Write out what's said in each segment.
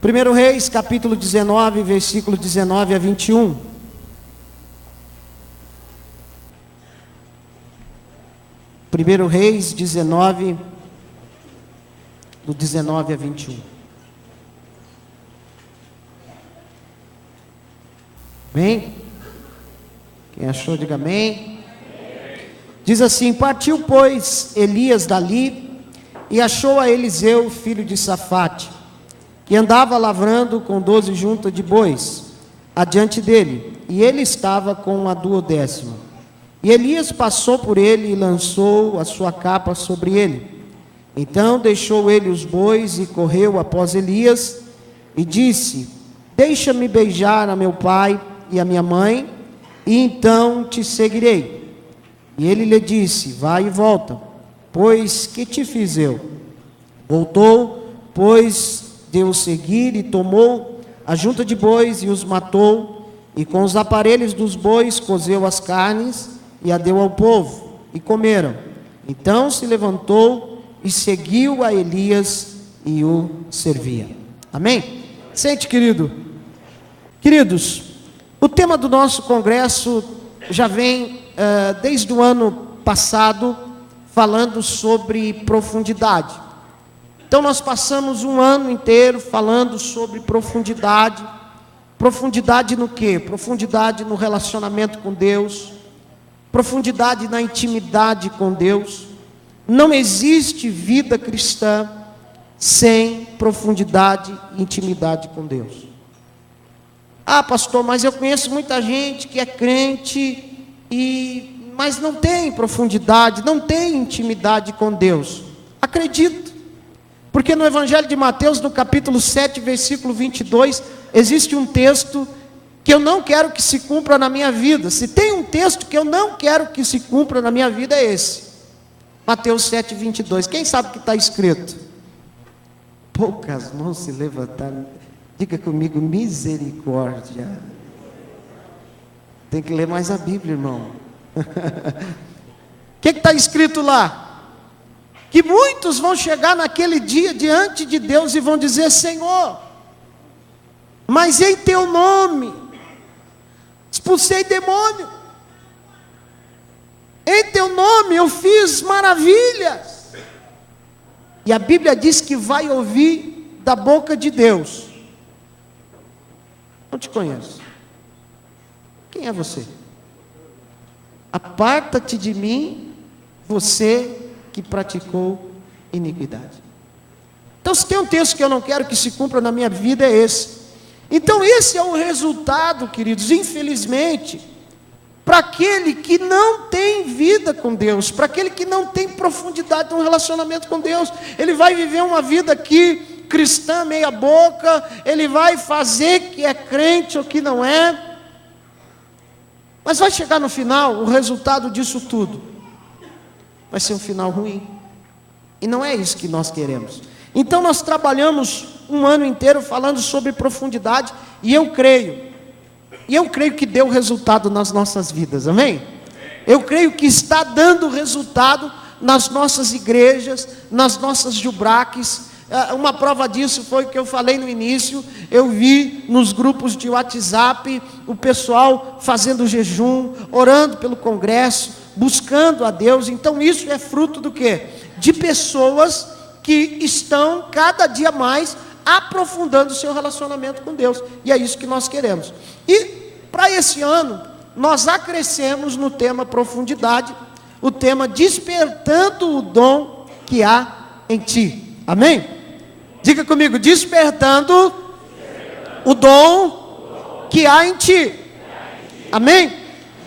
1 Reis, capítulo 19, versículo 19 a 21. Primeiro Reis 19, do 19 a 21. Amém? Quem achou, diga amém. Diz assim: partiu, pois, Elias dali, e achou a Eliseu, filho de Safate, que andava lavrando com 12 juntas de bois, adiante dele, e ele estava com a 12ª. E Elias passou por ele e lançou a sua capa sobre ele. Então deixou ele os bois e correu após Elias, e disse: deixa-me beijar a meu pai e a minha mãe, e então te seguirei. E ele lhe disse: vai e volta, pois que te fiz eu? Voltou, pois deu seguir, e tomou a junta de bois e os matou, e com os aparelhos dos bois cozeu as carnes e a deu ao povo, e comeram. Então se levantou e seguiu a Elias e o servia. Amém? Sente, querido. Queridos, o tema do nosso congresso já vem desde o ano passado falando sobre profundidade. Então nós passamos um ano inteiro falando sobre profundidade. Profundidade no quê? Profundidade no relacionamento com Deus, profundidade na intimidade com Deus. Não existe vida cristã sem profundidade e intimidade com Deus. Ah, pastor, mas eu conheço muita gente que é crente, mas não tem profundidade, não tem intimidade com Deus. Acredito, porque no Evangelho de Mateus, no capítulo 7, versículo 22, existe um texto que eu não quero que se cumpra na minha vida. Se tem um texto que eu não quero que se cumpra na minha vida, é esse. Mateus 7, 22. Quem sabe o que está escrito? Poucas mãos se levantaram. Diga comigo: misericórdia. Tem que ler mais a Bíblia, irmão. O que está escrito lá? Que muitos vão chegar naquele dia diante de Deus e vão dizer: Senhor, mas em teu nome expulsei demônio, em teu nome eu fiz maravilhas. E a Bíblia diz que vai ouvir da boca de Deus: não te conheço. Quem é você? Aparta-te de mim, você que praticou iniquidade. Então, se tem um texto que eu não quero que se cumpra na minha vida, é esse. Então, esse é o resultado, queridos, infelizmente, para aquele que não tem vida com Deus, para aquele que não tem profundidade no relacionamento com Deus. Ele vai viver uma vida aqui cristã meia boca, ele vai fazer que é crente ou que não é, mas vai chegar no final, o resultado disso tudo vai ser um final ruim, e não é isso que nós queremos. Então nós trabalhamos um ano inteiro falando sobre profundidade, e eu creio que deu resultado nas nossas vidas, amém? Eu creio que está dando resultado nas nossas igrejas, nas nossas jubraques. Uma prova disso foi o que eu falei no início. Eu vi nos grupos de WhatsApp o pessoal fazendo jejum, orando pelo congresso, buscando a Deus. Então isso é fruto do quê? De pessoas que estão cada dia mais aprofundando o seu relacionamento com Deus. E é isso que nós queremos. E para esse ano nós acrescemos no tema profundidade o tema despertando o dom que há em ti. Amém? Diga comigo: despertando o dom que há em ti. Amém?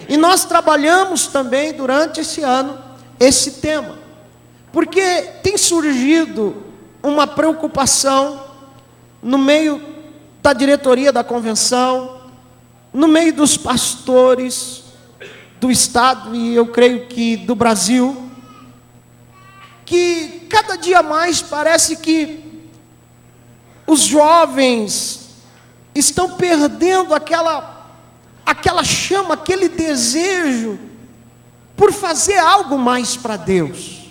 E nós trabalhamos também durante esse ano esse tema, porque tem surgido uma preocupação no meio da diretoria da convenção, no meio dos pastores do estado, e eu creio que do Brasil, que cada dia mais parece que os jovens estão perdendo aquela chama, aquele desejo por fazer algo mais para Deus,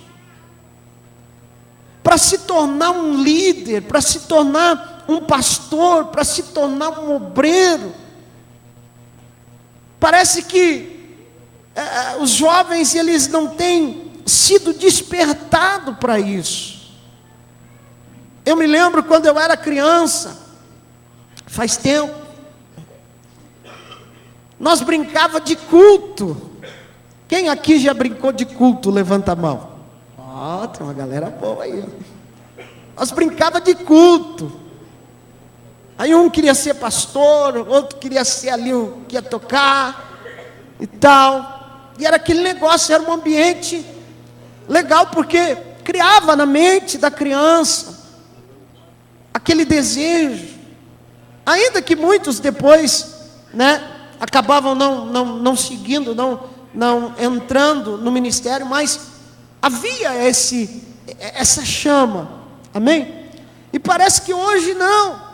para se tornar um líder, para se tornar um pastor, para se tornar um obreiro. Parece que os jovens, eles não têm sido despertados para isso. Eu me lembro quando eu era criança, faz tempo, nós brincava de culto. Quem aqui já brincou de culto? Levanta a mão. Ó, tem uma galera boa aí. Nós brincava de culto. Aí um queria ser pastor, outro queria ser ali o que ia tocar e tal. E era aquele negócio, era um ambiente legal, porque criava na mente da criança aquele desejo. Ainda que muitos depois, acabavam não seguindo, não entrando no ministério, mas havia essa chama, amém? E parece que hoje não.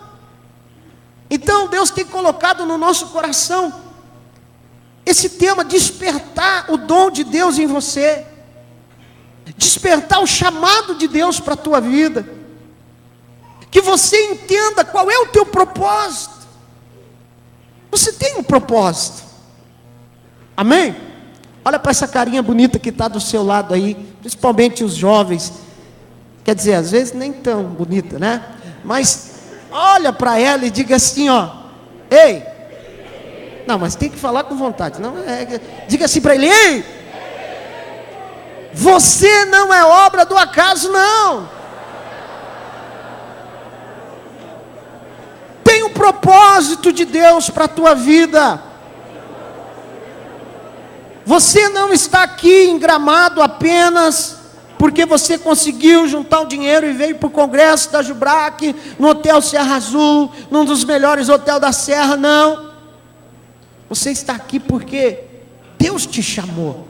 Então Deus tem colocado no nosso coração esse tema, despertar o dom de Deus em você, despertar o chamado de Deus para a tua vida, que você entenda qual é o teu propósito. Você tem um propósito, amém? Olha para essa carinha bonita que está do seu lado aí, principalmente os jovens, quer dizer, às vezes nem tão bonita, né? Mas olha para ela e diga assim, ó, ei, não, mas tem que falar com vontade, não diga assim para ele, ei, você não é obra do acaso, não. Tem um propósito de Deus para a tua vida. Você não está aqui em Gramado apenas porque você conseguiu juntar o dinheiro e veio para o congresso da Jubrac, no Hotel Serra Azul, num dos melhores hotéis da Serra, não. Você está aqui porque Deus te chamou.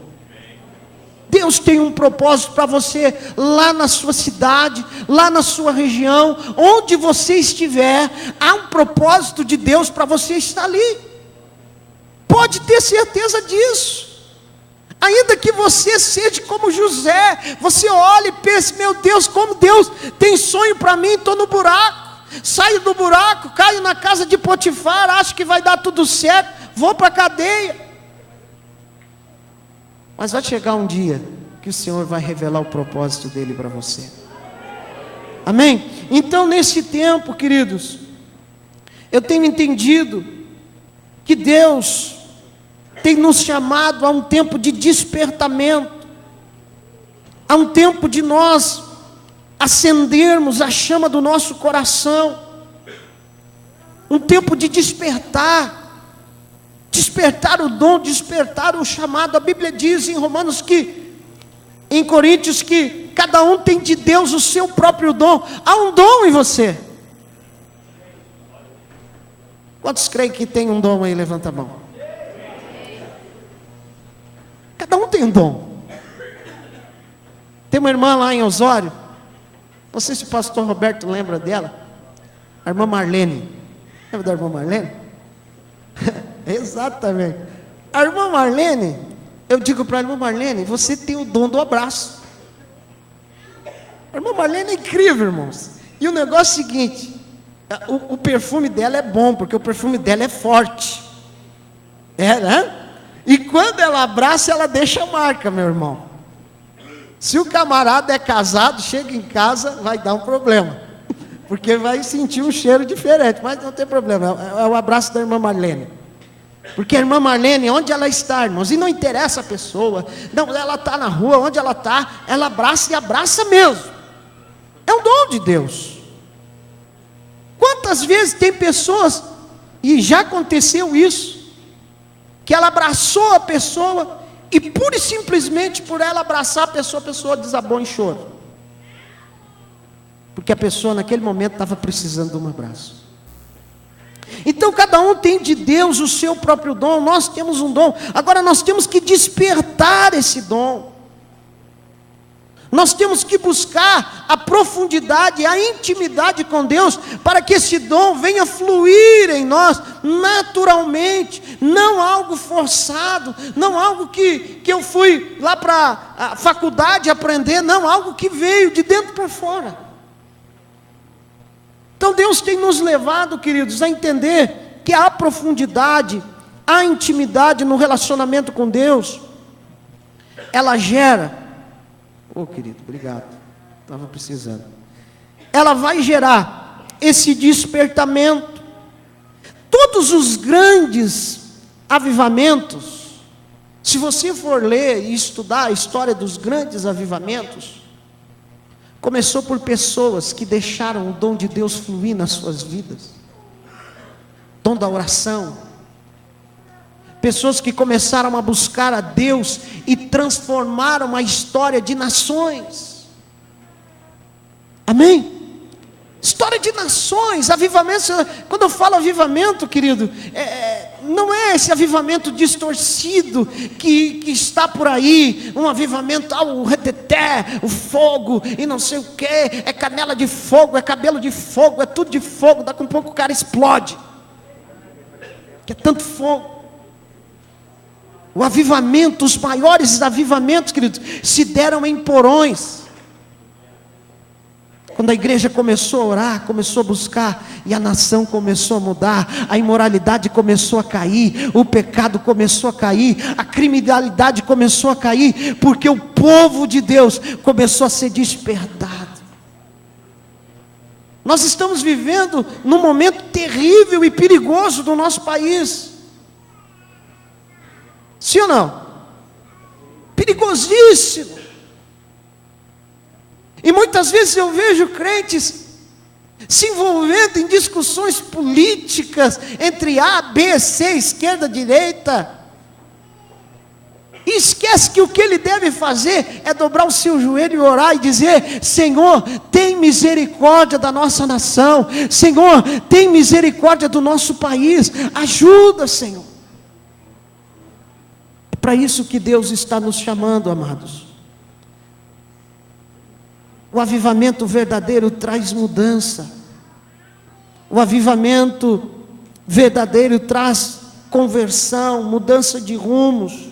Deus tem um propósito para você lá na sua cidade, lá na sua região, onde você estiver, há um propósito de Deus para você estar ali. Pode ter certeza disso. Ainda que você seja como José, você olhe e pense, meu Deus, como Deus tem sonho para mim, estou no buraco, saio do buraco, caio na casa de Potifar, acho que vai dar tudo certo, vou para a cadeia. Mas vai chegar um dia que o Senhor vai revelar o propósito dele para você. Amém? Então nesse tempo, queridos, eu tenho entendido que Deus tem nos chamado a um tempo de despertamento, a um tempo de nós acendermos a chama do nosso coração, um tempo de despertar o dom, despertar o chamado. A Bíblia diz em Romanos em Coríntios, que cada um tem de Deus o seu próprio dom. Há um dom em você. Quantos creem que tem um dom aí? Levanta a mão. Cada um tem um dom. Tem uma irmã lá em Osório, não sei se o pastor Roberto lembra dela, a irmã Marlene. Lembra da irmã Marlene? Exatamente. A irmã Marlene, eu digo para a irmã Marlene, você tem o dom do abraço. A irmã Marlene é incrível, irmãos. E o negócio é o seguinte, o perfume dela é bom, porque o perfume dela é forte. Né? E quando ela abraça, ela deixa a marca, meu irmão. Se o camarada é casado, chega em casa, vai dar um problema, porque vai sentir um cheiro diferente, mas não tem problema, é o abraço da irmã Marlene. Porque a irmã Marlene, onde ela está, irmãos, e não interessa a pessoa, não, ela está na rua, onde ela está, ela abraça e abraça mesmo. É um dom de Deus. Quantas vezes tem pessoas, e já aconteceu isso, que ela abraçou a pessoa, e pura e simplesmente por ela abraçar a pessoa desabou em choro, porque a pessoa naquele momento estava precisando de um abraço. Então cada um tem de Deus o seu próprio dom. Nós temos um dom, agora nós temos que despertar esse dom. Nós temos que buscar a profundidade, a intimidade com Deus, para que esse dom venha fluir em nós naturalmente, não algo forçado, não algo que eu fui lá para a faculdade aprender, não, algo que veio de dentro para fora. Então Deus tem nos levado, queridos, a entender que há profundidade, há intimidade no relacionamento com Deus. Ela gera, querido, obrigado, estava precisando. Ela vai gerar esse despertamento. Todos os grandes avivamentos, se você for ler e estudar a história dos grandes avivamentos, começou por pessoas que deixaram o dom de Deus fluir nas suas vidas. Dom da oração. Pessoas que começaram a buscar a Deus e transformaram a história de nações. Amém? História de nações, avivamento. Quando eu falo avivamento, querido, não é esse avivamento distorcido que está por aí, um avivamento, o reteté, o fogo, e não sei o que, é canela de fogo, é cabelo de fogo, é tudo de fogo, daqui a um pouco o cara explode, que é tanto fogo. O avivamento, os maiores avivamentos, queridos, se deram em porões. Quando a igreja começou a orar, começou a buscar, e a nação começou a mudar, a imoralidade começou a cair, o pecado começou a cair, a criminalidade começou a cair, porque o povo de Deus começou a ser despertado. Nós estamos vivendo num momento terrível e perigoso do nosso país. Sim ou não? Perigosíssimo. E muitas vezes eu vejo crentes se envolvendo em discussões políticas entre A, B, C, esquerda, direita, e esquece que o que ele deve fazer é dobrar o seu joelho e orar e dizer: Senhor, tem misericórdia da nossa nação, Senhor, tem misericórdia do nosso país, ajuda, Senhor. É para isso que Deus está nos chamando, amados. O avivamento verdadeiro traz mudança. O avivamento verdadeiro traz conversão, mudança de rumos.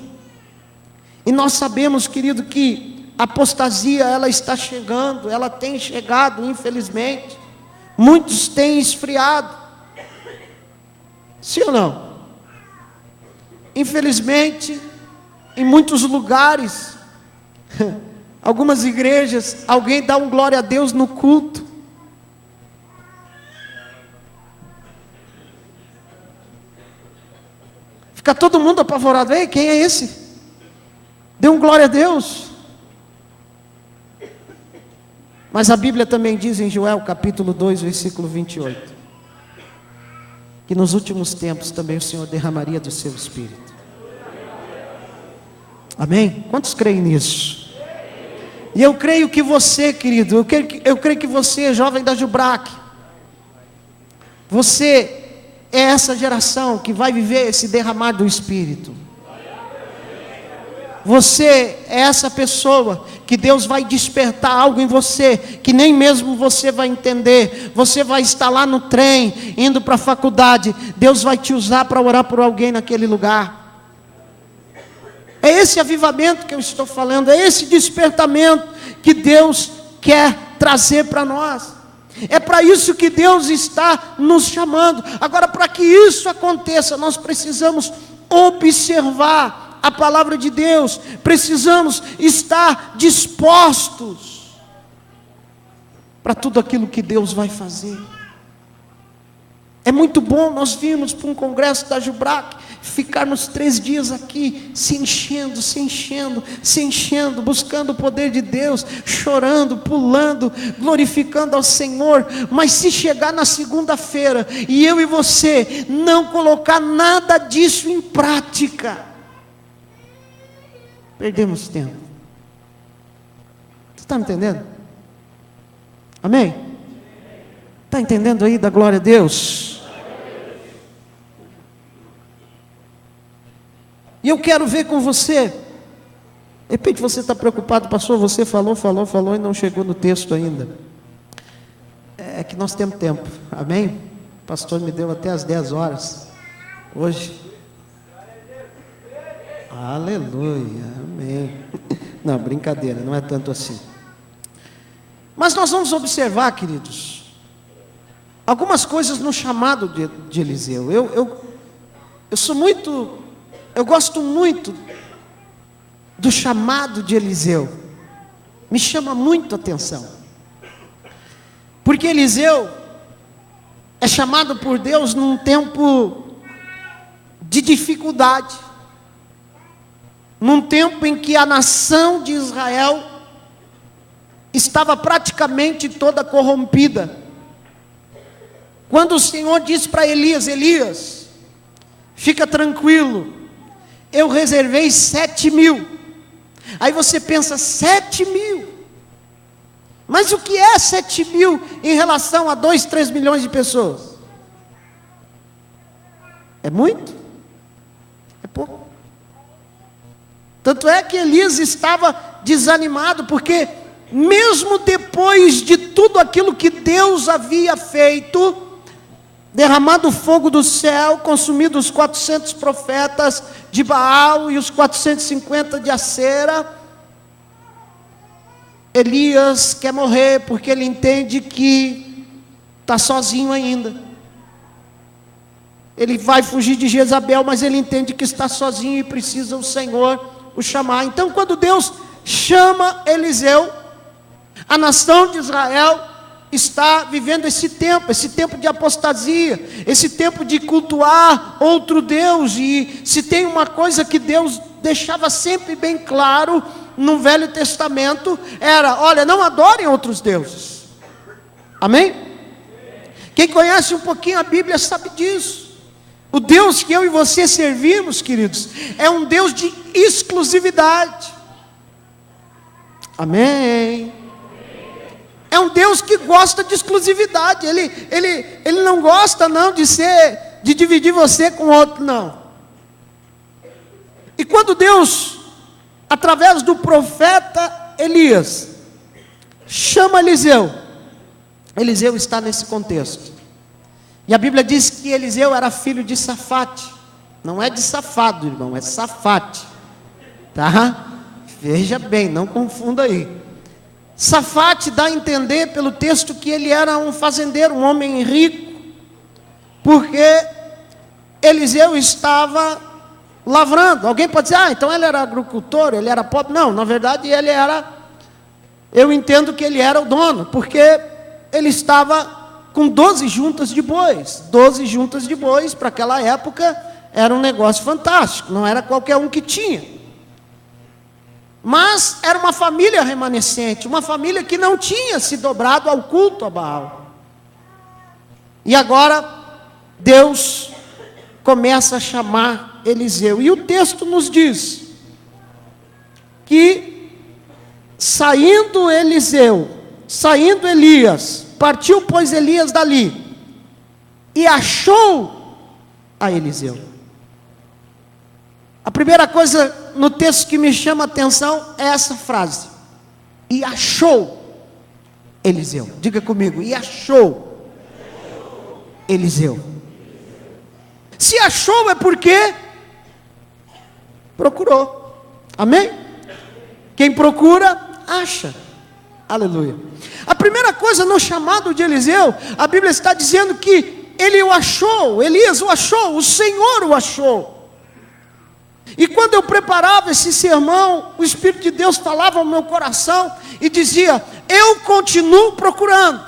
E nós sabemos, querido, que a apostasia, ela está chegando, ela tem chegado, infelizmente. Muitos têm esfriado. Sim ou não? Infelizmente, em muitos lugares, algumas igrejas, alguém dá um glória a Deus no culto. Fica todo mundo apavorado. Ei, quem é esse? Deu um glória a Deus. Mas a Bíblia também diz em Joel capítulo 2, versículo 28, que nos últimos tempos também o Senhor derramaria do seu Espírito. Amém? Quantos creem nisso? E eu creio que você, querido, eu creio que você, jovem da Jubrac, você é essa geração que vai viver esse derramar do Espírito. Você é essa pessoa que Deus vai despertar algo em você, que nem mesmo você vai entender. Você vai estar lá no trem, indo para a faculdade, Deus vai te usar para orar por alguém naquele lugar. É esse avivamento que eu estou falando, é esse despertamento que Deus quer trazer para nós. É para isso que Deus está nos chamando. Agora, para que isso aconteça, nós precisamos observar a palavra de Deus, precisamos estar dispostos para tudo aquilo que Deus vai fazer. É muito bom nós virmos para um congresso da Jubrac, ficarmos 3 dias aqui, se enchendo, buscando o poder de Deus, chorando, pulando, glorificando ao Senhor. Mas se chegar na segunda-feira, e eu e você não colocar nada disso em prática, perdemos tempo. Você está me entendendo? Amém? Está entendendo aí da glória a Deus? E eu quero ver com você. De repente você está preocupado, pastor, você falou e não chegou no texto ainda. É que nós temos tempo, amém? O pastor me deu até as 10 horas hoje. Aleluia, amém. Não, brincadeira, não é tanto assim. Mas nós vamos observar, queridos, algumas coisas no chamado de Eliseu. Eu gosto muito do chamado de Eliseu. Me chama muito a atenção. Porque Eliseu é chamado por Deus num tempo de dificuldade. Num tempo em que a nação de Israel estava praticamente toda corrompida. Quando o Senhor disse para Elias: Elias, fica tranquilo, eu reservei 7.000. Aí você pensa, 7.000? Mas o que é 7.000 em relação a 2, 3 milhões de pessoas? É muito? É pouco. Tanto é que Elias estava desanimado, porque mesmo depois de tudo aquilo que Deus havia feito, derramado fogo do céu, consumido os 400 profetas de Baal e os 450 de Acera, Elias quer morrer, porque ele entende que está sozinho ainda. Ele vai fugir de Jezabel, mas ele entende que está sozinho e precisa o Senhor o chamar. Então, quando Deus chama Eliseu, a nação de Israel está vivendo esse tempo de apostasia, esse tempo de cultuar outro Deus. E se tem uma coisa que Deus deixava sempre bem claro no Velho Testamento, era: olha, não adorem outros deuses. Amém? Quem conhece um pouquinho a Bíblia sabe disso. O Deus que eu e você servimos, queridos, é um Deus de exclusividade. Amém? É um Deus que gosta de exclusividade. Ele não gosta não de dividir você com outro, não. E quando Deus, através do profeta Elias, chama Eliseu, Eliseu está nesse contexto. E a Bíblia diz que Eliseu era filho de Safate. Não é de safado, irmão, é Safate. Tá? Veja bem, não confunda aí. Safate dá a entender pelo texto que ele era um fazendeiro, um homem rico, porque Eliseu estava lavrando. Alguém pode dizer: então ele era agricultor, ele era pobre. Não, na verdade eu entendo que ele era o dono, porque ele estava com 12 juntas de bois. 12 juntas de bois, para aquela época, era um negócio fantástico, não era qualquer um que tinha. Mas era uma família remanescente, uma família que não tinha se dobrado ao culto a Baal. E agora, Deus começa a chamar Eliseu. E o texto nos diz que, saindo Elias, partiu, pois, Elias dali, e achou a Eliseu. A primeira coisa no texto que me chama a atenção é essa frase: e achou Eliseu. Diga comigo: e achou Eliseu. Se achou é porque procurou. Amém? Quem procura, acha. Aleluia. A primeira coisa no chamado de Eliseu, a Bíblia está dizendo que ele o achou, Elias o achou, o Senhor o achou. E quando eu preparava esse sermão, o Espírito de Deus falava ao meu coração e dizia: eu continuo procurando.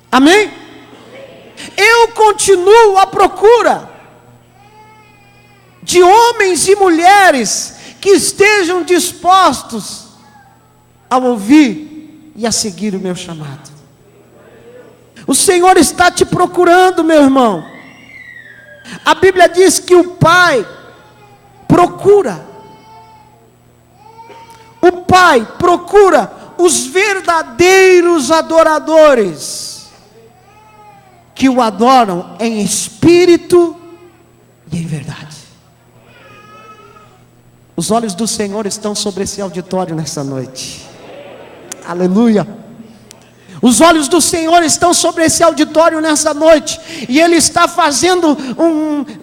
Amém? Eu continuo à procura de homens e mulheres que estejam dispostos a ouvir e a seguir o meu chamado. O Senhor está te procurando, meu irmão. A Bíblia diz que o Pai procura. O Pai procura os verdadeiros adoradores, que o adoram em espírito e em verdade. Os olhos do Senhor estão sobre esse auditório nessa noite. Aleluia. Os olhos do Senhor estão sobre esse auditório nessa noite, e Ele está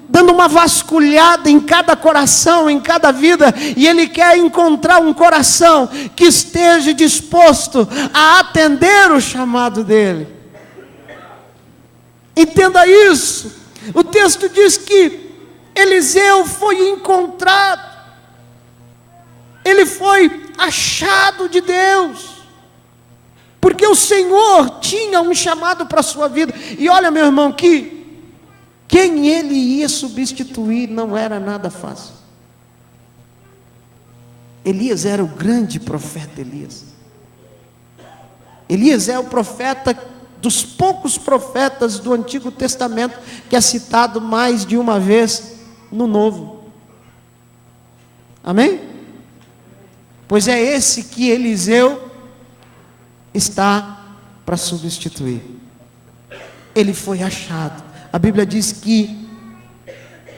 dando uma vasculhada em cada coração, em cada vida, e Ele quer encontrar um coração que esteja disposto a atender o chamado dEle. Entenda isso. O texto diz que Eliseu foi encontrado, ele foi achado de Deus, porque o Senhor tinha um chamado para a sua vida. E olha, meu irmão, que quem ele ia substituir não era nada fácil. Elias era o grande profeta Elias. Elias é o profeta dos poucos profetas do Antigo Testamento que é citado mais de uma vez no Novo. Amém? Pois é esse que Eliseu está para substituir. Ele foi achado. A Bíblia diz que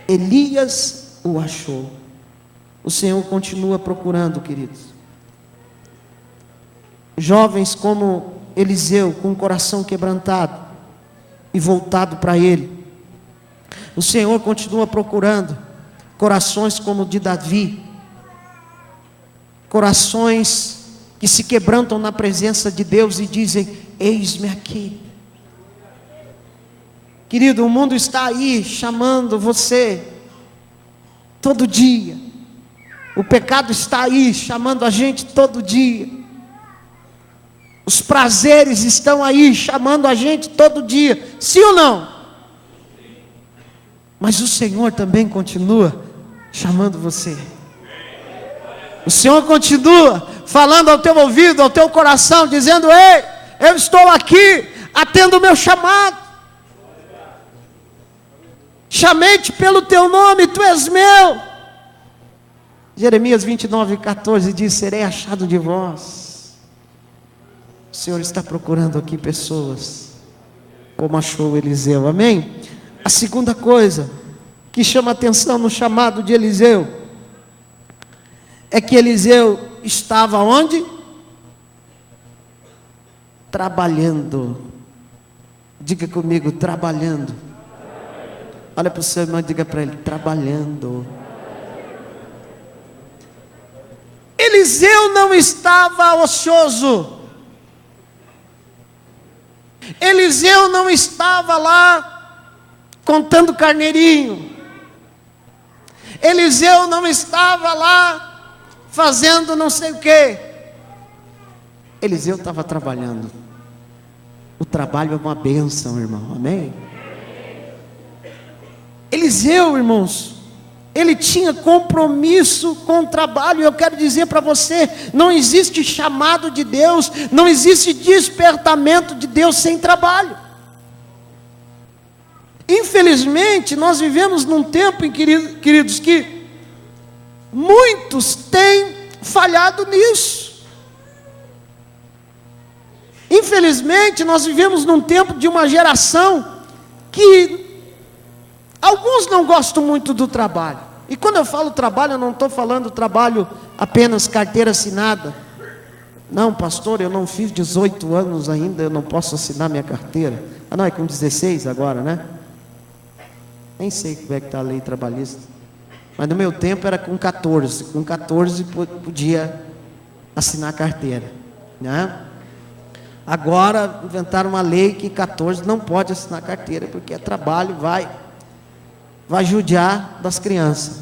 Elias o achou. O Senhor continua procurando, queridos. Jovens como Eliseu, com o coração quebrantado e voltado para Ele. O Senhor continua procurando corações como o de Davi, corações que se quebrantam na presença de Deus e dizem: eis-me aqui. Querido, o mundo está aí chamando você todo dia. O pecado está aí chamando a gente todo dia. Os prazeres estão aí chamando a gente todo dia. Sim ou não? Mas o Senhor também continua chamando você. O Senhor continua falando ao teu ouvido, ao teu coração, dizendo: ei, eu estou aqui, atenda o meu chamado. Chamei-te pelo teu nome, tu és meu. Jeremias 29:14 diz: serei achado de vós. O Senhor está procurando aqui pessoas como achou Eliseu. Amém? A segunda coisa que chama atenção no chamado de Eliseu é que Eliseu estava onde? Trabalhando. Diga comigo: trabalhando. Olha para o seu irmão e diga para ele: trabalhando. Eliseu não estava ocioso. Eliseu não estava lá contando carneirinho. Eliseu não estava lá fazendo não sei o quê. Eliseu estava trabalhando. O trabalho é uma bênção, irmão. Amém? Eliseu, irmãos, ele tinha compromisso com o trabalho. Eu quero dizer para você: não existe chamado de Deus, não existe despertamento de Deus sem trabalho. Infelizmente, nós vivemos num tempo, queridos, que muitos têm falhado nisso. Infelizmente, nós vivemos num tempo de uma geração que alguns não gostam muito do trabalho. E quando eu falo trabalho, eu não estou falando trabalho apenas carteira assinada. Não, pastor, eu não fiz 18 anos ainda, eu não posso assinar minha carteira. Ah, não, é com 16 agora, né? Nem sei como é que está a lei trabalhista. Mas no meu tempo era com 14. Com 14 podia assinar a carteira, né? Agora inventaram uma lei que 14 não pode assinar carteira, porque é trabalho, vai judiar das crianças.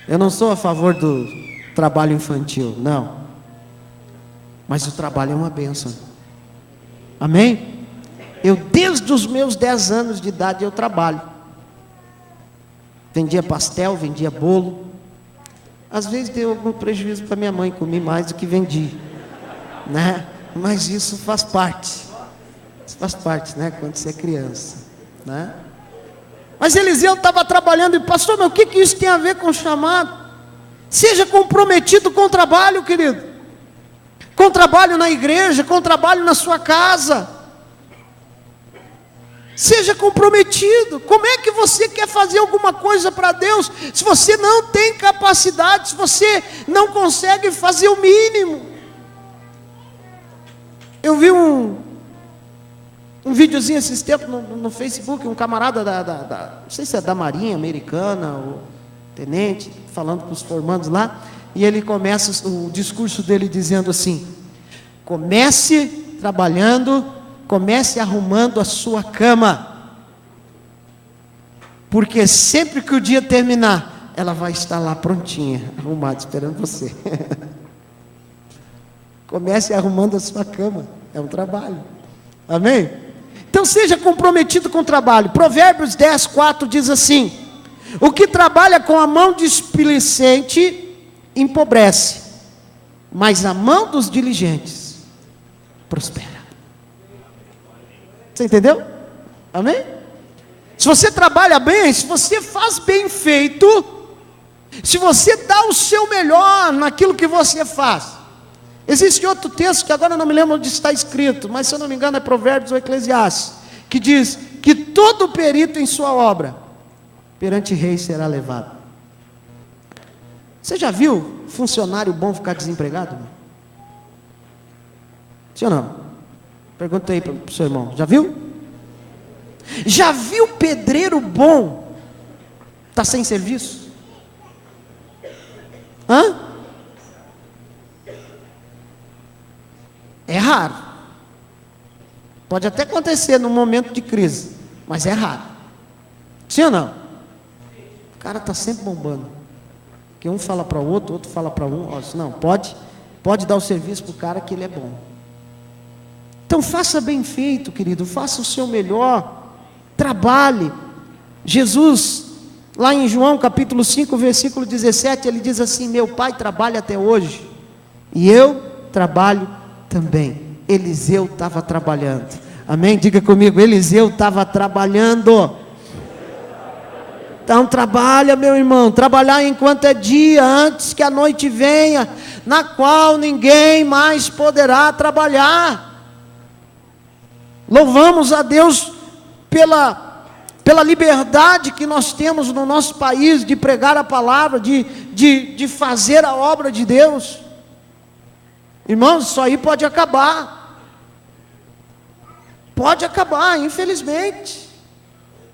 Eu não sou a favor do trabalho infantil, não. Mas o trabalho é uma bênção. Amém? Eu, desde os meus 10 anos de idade, eu trabalho. Vendia pastel, vendia bolo. Às vezes deu algum prejuízo para minha mãe, comi mais do que vendi, né? Mas isso faz parte. Isso faz parte, né? Quando você é criança, né? Mas Eliseu estava trabalhando e: pastor, mas o que isso tem a ver com o chamado? Seja comprometido com o trabalho, querido. Com trabalho na igreja, com trabalho na sua casa. Seja comprometido. Como é que você quer fazer alguma coisa para Deus se você não tem capacidade, se você não consegue fazer o mínimo? Eu vi um videozinho esses tempos no Facebook, um camarada não sei se é da Marinha Americana, ou tenente, falando com os formandos lá, e ele começa o discurso dele dizendo assim: comece trabalhando comece arrumando a sua cama, porque sempre que o dia terminar, ela vai estar lá prontinha, arrumada, esperando você. Comece arrumando a sua cama, é um trabalho, amém? Então seja comprometido com o trabalho. Provérbios 10, 4 diz assim: o que trabalha com a mão displicente empobrece, mas a mão dos diligentes prospera. Você entendeu? Amém? Se você trabalha bem, se você faz bem feito, se você dá o seu melhor naquilo que você faz. Existe outro texto que agora eu não me lembro onde está escrito, mas se eu não me engano é Provérbios ou Eclesiastes, que diz que todo perito em sua obra perante rei será levado. Você já viu funcionário bom ficar desempregado? Sim ou não? Pergunta aí para o seu irmão, já viu? Já viu pedreiro bom está sem serviço? Hã? É raro. Pode até acontecer num momento de crise, mas é raro. Sim ou não? O cara está sempre bombando. Que um fala para o outro, outro fala para um. Ó, não, pode dar o serviço para o cara que ele é bom. Então faça bem feito, querido. Faça o seu melhor. Trabalhe. Jesus, lá em João capítulo 5, versículo 17, ele diz assim: meu pai trabalha até hoje, e eu trabalho também. Eliseu estava trabalhando, amém? Diga comigo, Eliseu estava trabalhando. Então trabalha, meu irmão, trabalhar enquanto é dia, antes que a noite venha, na qual ninguém mais poderá trabalhar. Louvamos a Deus pela liberdade que nós temos no nosso país, de pregar a palavra, de fazer a obra de Deus. Irmãos, isso aí pode acabar. Pode acabar, infelizmente.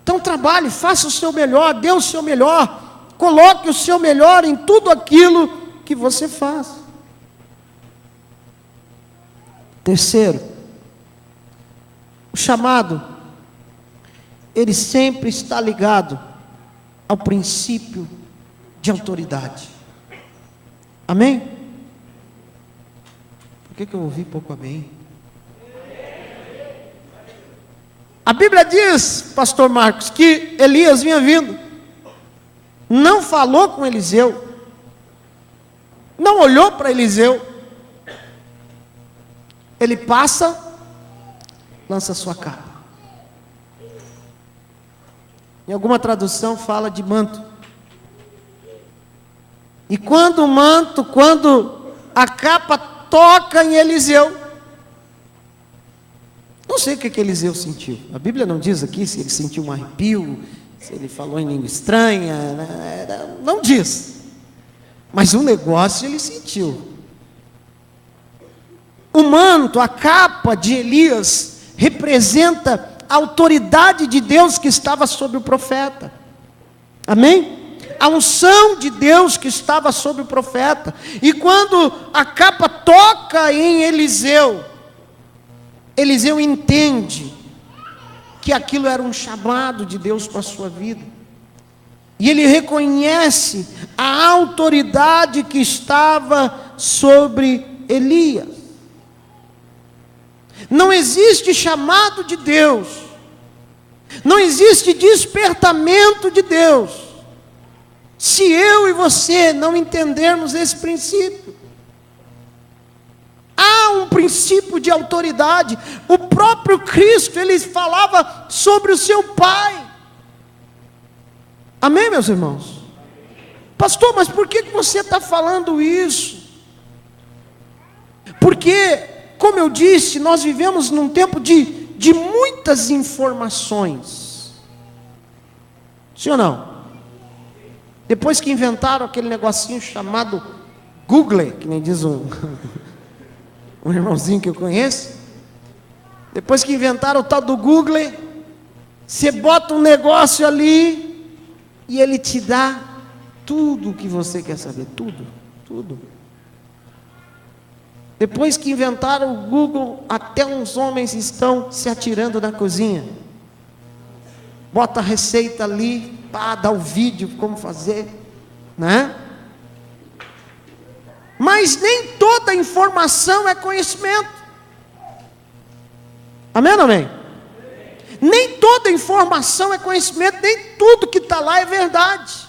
Então trabalhe, faça o seu melhor, dê o seu melhor, coloque o seu melhor em tudo aquilo que você faz. Terceiro, o chamado, ele sempre está ligado ao princípio de autoridade. Amém? Por que eu ouvi pouco amém? A Bíblia diz, pastor Marcos, que Elias vinha vindo, não falou com Eliseu, não olhou para Eliseu, ele passa, lança sua capa. Em alguma tradução fala de manto. E quando a capa toca em Eliseu, não sei o que Eliseu sentiu. A Bíblia não diz aqui se ele sentiu um arrepio, se ele falou em língua estranha, não diz. Mas um negócio ele sentiu. O manto, a capa de Elias, representa a autoridade de Deus que estava sobre o profeta. Amém? A unção de Deus que estava sobre o profeta. E quando a capa toca em Eliseu, Eliseu entende que aquilo era um chamado de Deus para a sua vida. E ele reconhece a autoridade que estava sobre Elias. Não existe chamado de Deus, não existe despertamento de Deus, se eu e você não entendermos esse princípio. Há um princípio de autoridade. O próprio Cristo, ele falava sobre o seu Pai. Amém, meus irmãos? Pastor, mas por que você está falando isso? Porque, como eu disse, nós vivemos num tempo de muitas informações. Sim ou não? Depois que inventaram aquele negocinho chamado Google, que nem diz um irmãozinho que eu conheço, depois que inventaram o tal do Google, você bota um negócio ali e ele te dá tudo o que você quer saber, tudo. Depois que inventaram o Google, até uns homens estão se atirando na cozinha. Bota a receita ali, pá, dá o vídeo, como fazer, né? Mas nem toda informação é conhecimento. Amém ou amém? Nem toda informação é conhecimento, nem tudo que está lá é verdade.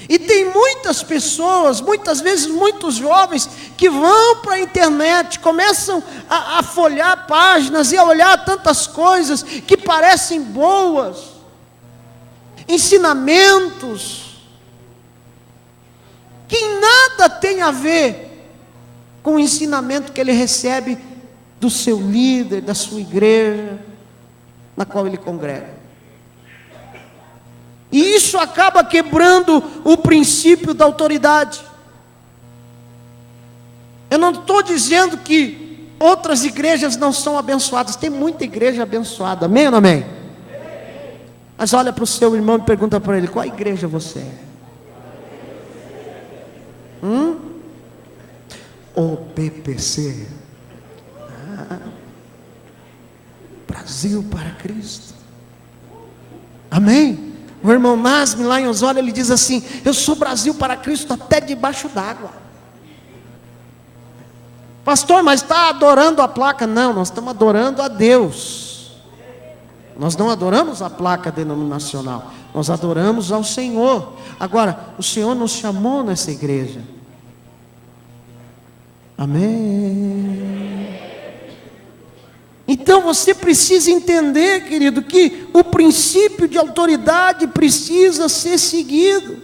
E tem muitas pessoas, muitas vezes muitos jovens, que vão para a internet, começam a folhear páginas e a olhar tantas coisas que parecem boas, ensinamentos, que nada tem a ver com o ensinamento que ele recebe do seu líder, da sua igreja, na qual ele congrega. E isso acaba quebrando o princípio da autoridade. Eu não estou dizendo que outras igrejas não são abençoadas. Tem muita igreja abençoada. Amém ou não amém? Mas olha para o seu irmão e pergunta para ele: qual igreja você é? O PPC. Brasil para Cristo. Amém? O irmão Nasme lá em Osório, ele diz assim: eu sou Brasil para Cristo até debaixo d'água. Pastor, mas está adorando a placa? Não, nós estamos adorando a Deus. Nós não adoramos a placa denominacional, nós adoramos ao Senhor. Agora, o Senhor nos chamou nessa igreja. Amém. Então você precisa entender, querido, que o princípio de autoridade precisa ser seguido.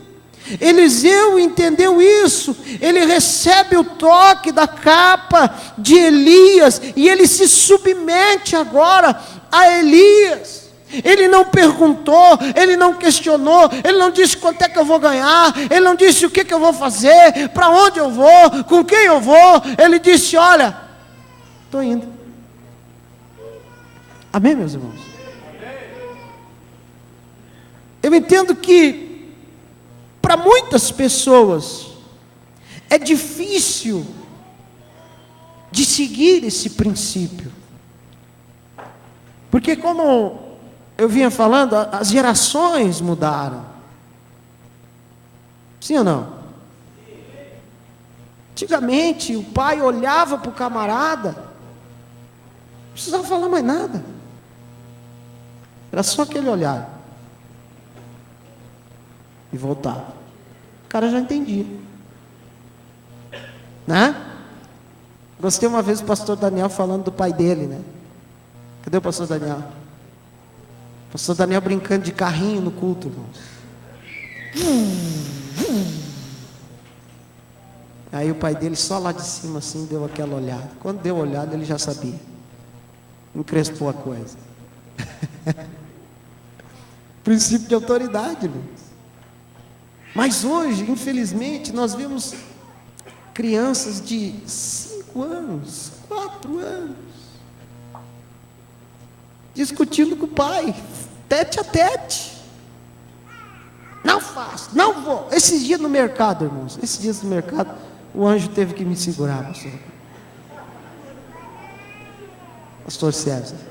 Eliseu entendeu isso. Ele recebe o toque da capa de Elias e ele se submete agora a Elias. Ele não perguntou, ele não questionou, ele não disse quanto é que eu vou ganhar, ele não disse o que eu vou fazer, para onde eu vou, com quem eu vou. Ele disse: olha, estou indo. Amém, meus irmãos? Eu entendo que para muitas pessoas é difícil de seguir esse princípio, porque, como eu vinha falando, as gerações mudaram. Sim ou não? Antigamente o pai olhava para o camarada, não precisava falar mais nada, era só aquele olhar e voltava. O cara já entendia, né? Gostei uma vez do pastor Daniel falando do pai dele, né? Cadê o pastor Daniel? O pastor Daniel brincando de carrinho no culto, irmãos. Aí o pai dele só lá de cima assim deu aquela olhada. Quando deu a olhada, ele já sabia. Encrespou a coisa. Princípio de autoridade, irmãos. Mas hoje, infelizmente, nós vemos crianças de 5 anos, 4 anos, discutindo com o pai, tete a tete. Não faço, não vou. Esses dias no mercado, irmãos, esses dias no mercado, o anjo teve que me segurar, pastor César.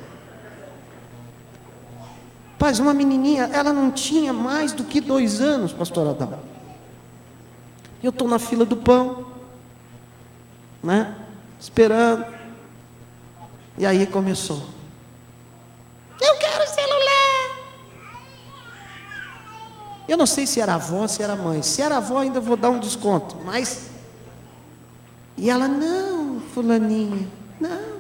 Paz, uma menininha, ela não tinha mais do que 2 anos, pastor Adão. Eu estou na fila do pão, né? Esperando. E aí começou: eu quero celular. Eu não sei se era avó, se era mãe. Se era avó, ainda vou dar um desconto. Mas... E ela: não, fulaninha, não.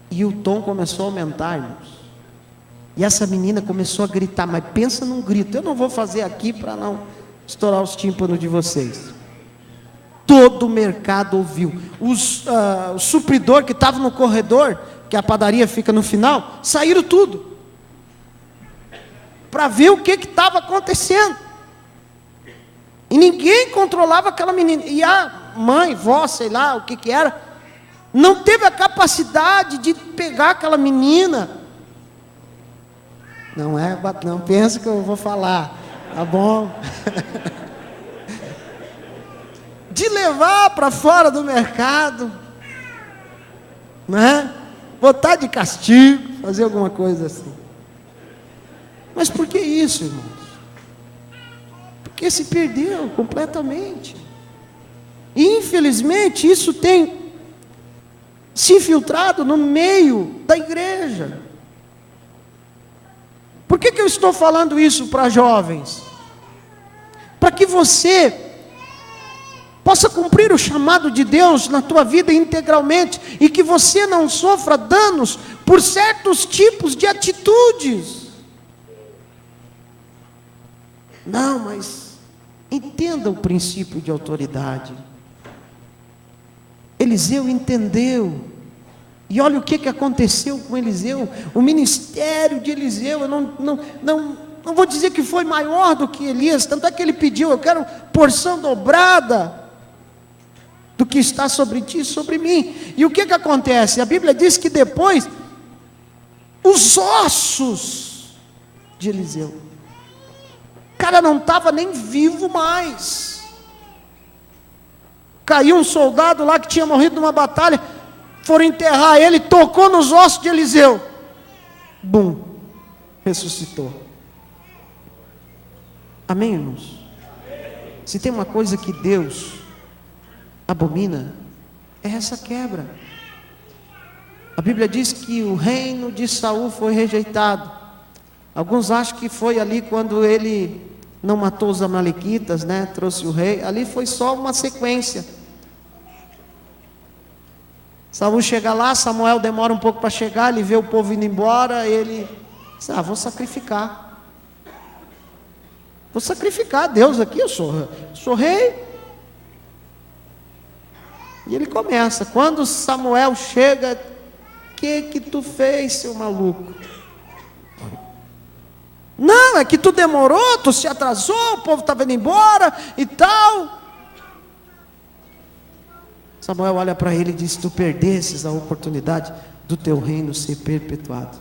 E o tom começou a aumentar, irmãos. E essa menina começou a gritar, mas pensa num grito. Eu não vou fazer aqui para não estourar os tímpanos de vocês. Todo o mercado ouviu. O supridor que estava no corredor, que a padaria fica no final, saíram tudo para ver o que estava acontecendo. E ninguém controlava aquela menina. E a mãe, vó, sei lá o que era, não teve a capacidade de pegar aquela menina. Não pensa que eu vou falar, tá bom? de levar para fora do mercado, né? Botar de castigo, fazer alguma coisa assim. Mas por que isso, irmãos? Porque se perdeu completamente. E infelizmente isso tem se infiltrado no meio da igreja. Por que eu estou falando isso para jovens? Para que você possa cumprir o chamado de Deus na tua vida integralmente, e que você não sofra danos por certos tipos de atitudes. Não, mas entenda o princípio de autoridade. Eliseu entendeu, e olha o que aconteceu com Eliseu. O ministério de Eliseu, eu não vou dizer que foi maior do que Elias, tanto é que ele pediu: eu quero porção dobrada do que está sobre ti e sobre mim. E o que acontece? A Bíblia diz que depois, os ossos de Eliseu, o cara não estava nem vivo mais. Caiu um soldado lá que tinha morrido numa batalha, foram enterrar ele, tocou nos ossos de Eliseu, bum, ressuscitou. Amém, irmãos? Se tem uma coisa que Deus abomina, é essa quebra. A Bíblia diz que o reino de Saul foi rejeitado. Alguns acham que foi ali quando ele não matou os amalequitas, né? Trouxe o rei. Ali foi só uma sequência. Saul chega lá, Samuel demora um pouco para chegar, ele vê o povo indo embora, ele diz: vou sacrificar. Vou sacrificar a Deus aqui, eu sou rei. E ele começa. Quando Samuel chega: que tu fez, seu maluco? Não, é que tu demorou, tu se atrasou, o povo estava indo embora e tal. Samuel olha para ele e diz: tu perdesses a oportunidade do teu reino ser perpetuado.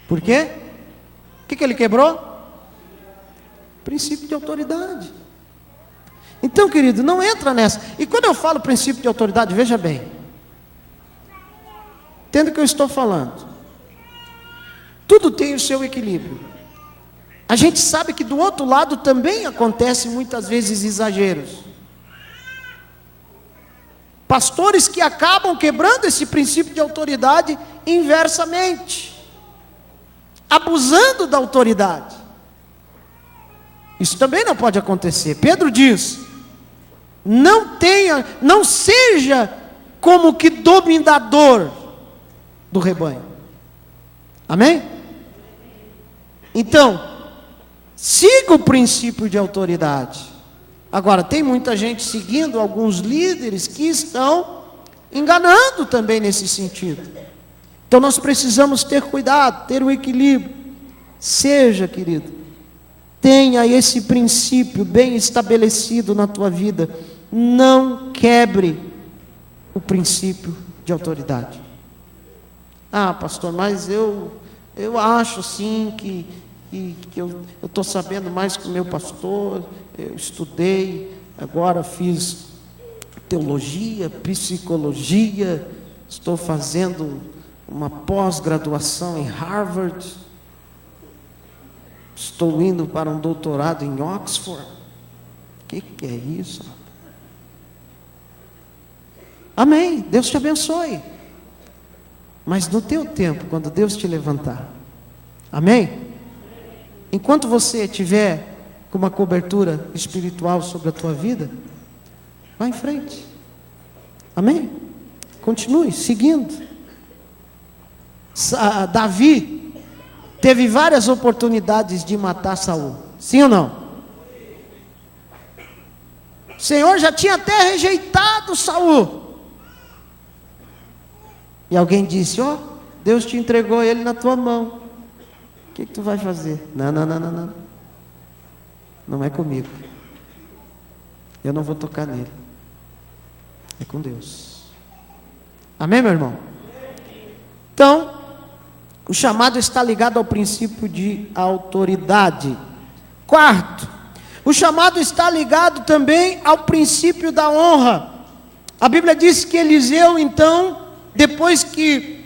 Por quê? O que ele quebrou? Princípio de autoridade. Então, querido, não entra nessa. E quando eu falo princípio de autoridade, veja bem, entenda o que eu estou falando. Tudo tem o seu equilíbrio. A gente sabe que do outro lado também acontece muitas vezes exageros. Pastores que acabam quebrando esse princípio de autoridade inversamente, abusando da autoridade. Isso também não pode acontecer. Pedro diz: não seja como que dominador do rebanho. Amém? Então, siga o princípio de autoridade. Agora, tem muita gente seguindo alguns líderes que estão enganando também nesse sentido. Então nós precisamos ter cuidado, ter o equilíbrio. Seja, querido, tenha esse princípio bem estabelecido na tua vida. Não quebre o princípio de autoridade. Pastor, mas eu acho sim que eu estou sabendo mais que o meu pastor. Eu estudei, agora fiz teologia, psicologia, estou fazendo uma pós-graduação em Harvard, estou indo para um doutorado em Oxford. O que é isso? Amém, Deus te abençoe. Mas no teu tempo, quando Deus te levantar, amém? Enquanto você tiver com uma cobertura espiritual sobre a tua vida, vá em frente. Amém? Continue seguindo. Davi teve várias oportunidades de matar Saul. Sim ou não? O Senhor já tinha até rejeitado Saul. E alguém disse: Deus te entregou ele na tua mão. O que tu vai fazer? Não. Não é comigo. Eu não vou tocar nele. É com Deus. Amém, meu irmão? Então, o chamado está ligado ao princípio de autoridade. Quarto, O chamado está ligado também ao princípio da honra. A Bíblia diz que Eliseu, então, depois que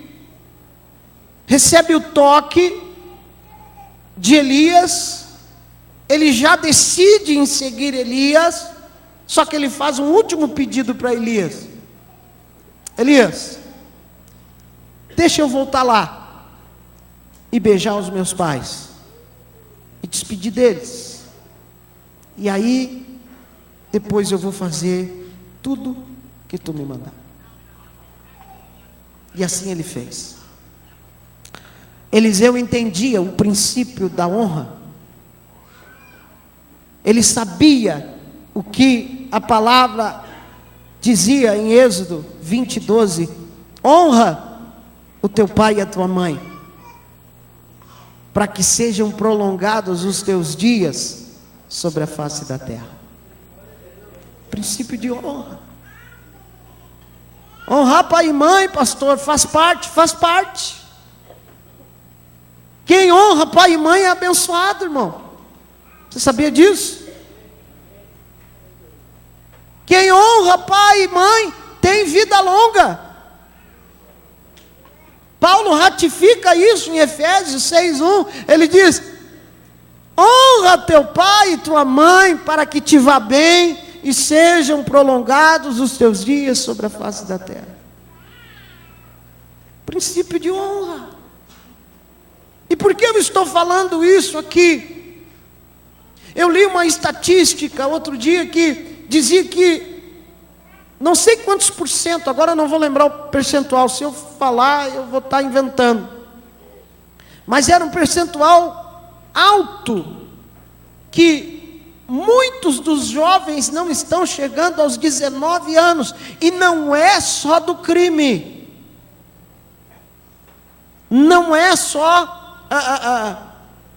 recebe o toque de Elias, ele já decide em seguir Elias, só que ele faz um último pedido para Elias: Elias, deixa eu voltar lá e beijar os meus pais e despedir deles, e aí depois eu vou fazer tudo que tu me mandar. E assim ele fez. Eliseu entendia o princípio da honra. Ele sabia o que a palavra dizia em Êxodo 20:12: honra o teu pai e a tua mãe, para que sejam prolongados os teus dias sobre a face da terra. Princípio de honra. Honrar pai e mãe, pastor, faz parte. Quem honra pai e mãe é abençoado, irmão. Você sabia disso? Quem honra pai e mãe tem vida longa. Paulo ratifica isso em Efésios 6:1. Ele diz: honra teu pai e tua mãe, para que te vá bem e sejam prolongados os teus dias sobre a face da terra. Princípio de honra. E por que eu estou falando isso aqui? Eu li uma estatística outro dia que dizia que não sei quantos por cento, agora eu não vou lembrar o percentual, se eu falar eu vou estar inventando, mas era um percentual alto, que muitos dos jovens não estão chegando aos 19 anos, e não é só do crime, não é só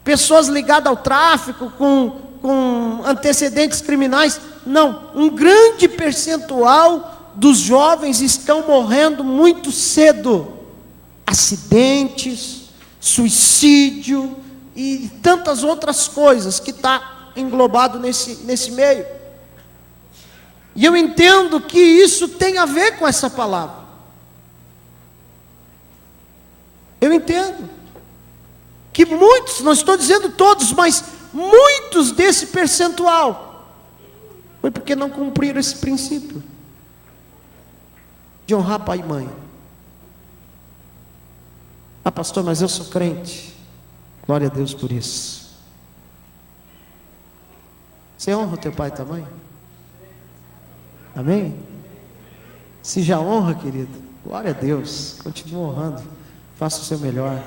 pessoas ligadas ao tráfico, com antecedentes criminais, não, um grande percentual dos jovens estão morrendo muito cedo, acidentes, suicídio e tantas outras coisas que está englobado nesse meio. E eu entendo que isso tem a ver com essa palavra. Eu entendo que muitos, não estou dizendo todos, mas muitos desse percentual foi porque não cumpriram esse princípio de honrar pai e mãe. Ah, pastor, mas eu sou crente. Glória a Deus por isso. Você honra o teu pai e tua mãe? Amém? Se já honra, querido, glória a Deus, continue honrando, faça o seu melhor.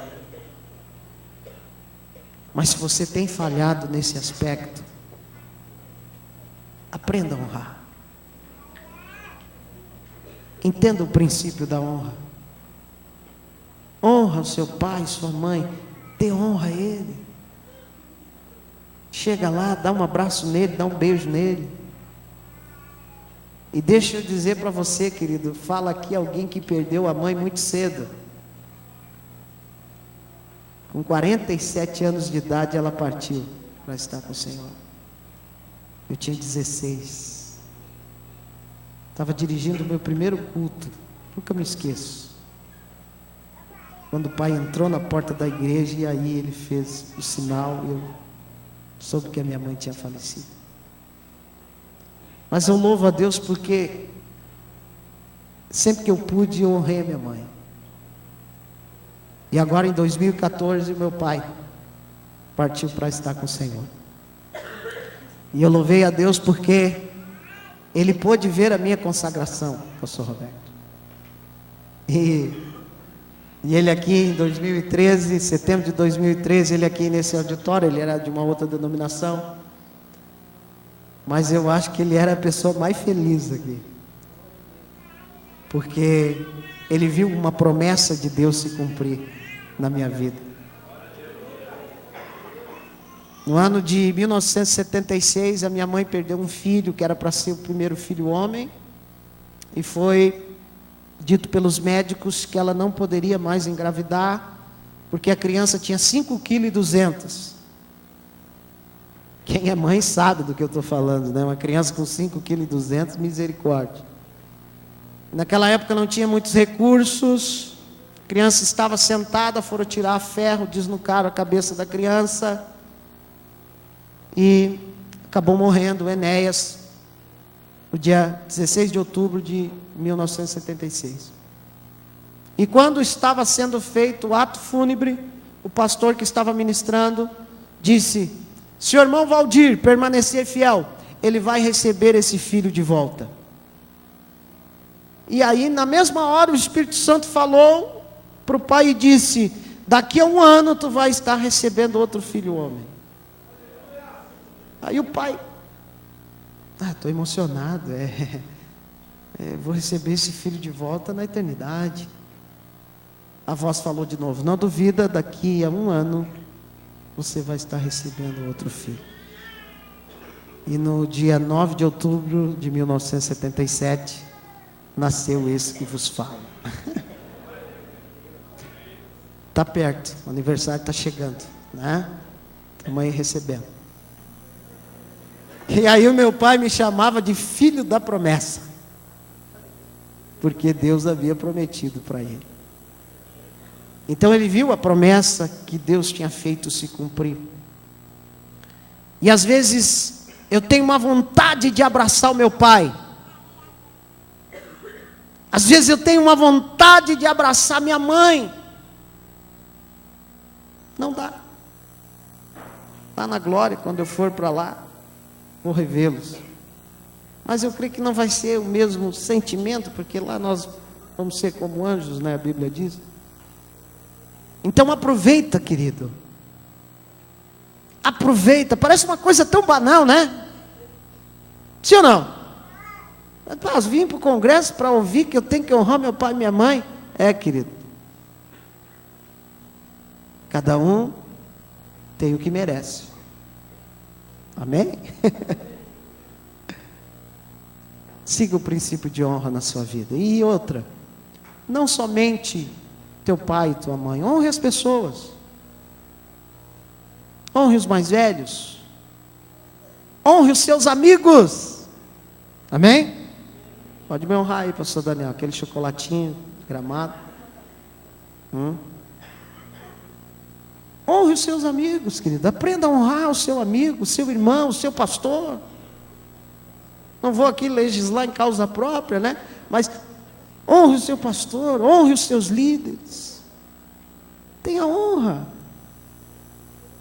Mas se você tem falhado nesse aspecto, aprenda a honrar. Entenda o princípio da honra. Honra o seu pai, sua mãe, dê honra a ele. Chega lá, dá um abraço nele, dá um beijo nele. E deixa eu dizer para você, querido, fala aqui alguém que perdeu a mãe muito cedo. Com 47 anos de idade ela partiu para estar com o Senhor. Eu tinha 16. Estava dirigindo o meu primeiro culto. Nunca me esqueço. Quando o pai entrou na porta da igreja e aí ele fez o sinal, eu soube que a minha mãe tinha falecido. Mas eu louvo a Deus porque sempre que eu pude eu honrei a minha mãe. E agora em 2014 meu pai partiu para estar com o Senhor. E eu louvei a Deus porque ele pôde ver a minha consagração, pastor Roberto. E ele aqui em 2013, setembro de 2013, ele aqui nesse auditório, ele era de uma outra denominação. Mas eu acho que ele era a pessoa mais feliz aqui. Porque ele viu uma promessa de Deus se cumprir na minha vida. No ano de 1976, a minha mãe perdeu um filho, que era para ser o primeiro filho homem, e foi dito pelos médicos que ela não poderia mais engravidar, porque a criança tinha 5,2 kg. Quem é mãe sabe do que eu estou falando, né? Uma criança com 5,2 kg, misericórdia. Naquela época não tinha muitos recursos. A criança estava sentada, foram tirar ferro, desnucaram a cabeça da criança e acabou morrendo Enéas no dia 16 de outubro de 1976. E quando estava sendo feito o ato fúnebre, o pastor que estava ministrando disse: se o irmão Valdir permanecer fiel, ele vai receber esse filho de volta. E aí, na mesma hora, o Espírito Santo falou para o pai e disse: daqui a 1 ano tu vai estar recebendo outro filho homem. Aí o pai: estou emocionado, vou receber esse filho de volta na eternidade. A voz falou de novo: não duvida, daqui a 1 ano você vai estar recebendo outro filho. E no dia 9 de outubro de 1977, nasceu esse que vos falo. Está perto, o aniversário está chegando, né? Estamos aí recebendo. E aí o meu pai me chamava de filho da promessa, porque Deus havia prometido para ele. Então ele viu a promessa que Deus tinha feito se cumprir. E às vezes eu tenho uma vontade de abraçar o meu pai. Às vezes eu tenho uma vontade de abraçar minha mãe. Não dá. Lá na glória, quando eu for para lá, vou revê-los. Mas eu creio que não vai ser o mesmo sentimento, porque lá nós vamos ser como anjos, né? A Bíblia diz. Então aproveita, querido. Aproveita. Parece uma coisa tão banal, né? Sim ou não? Mas vim para o congresso para ouvir que eu tenho que honrar meu pai e minha mãe. Querido. Cada um tem o que merece. Amém? Siga o princípio de honra na sua vida. E outra, não somente teu pai e tua mãe, honre as pessoas. Honre os mais velhos. Honre os seus amigos. Amém? Pode me honrar aí, pastor Daniel, aquele chocolatinho Gramado. Honre os seus amigos, querido. Aprenda a honrar o seu amigo, o seu irmão, o seu pastor. Não vou aqui legislar em causa própria, né? Mas honre o seu pastor, honre os seus líderes. Tenha honra.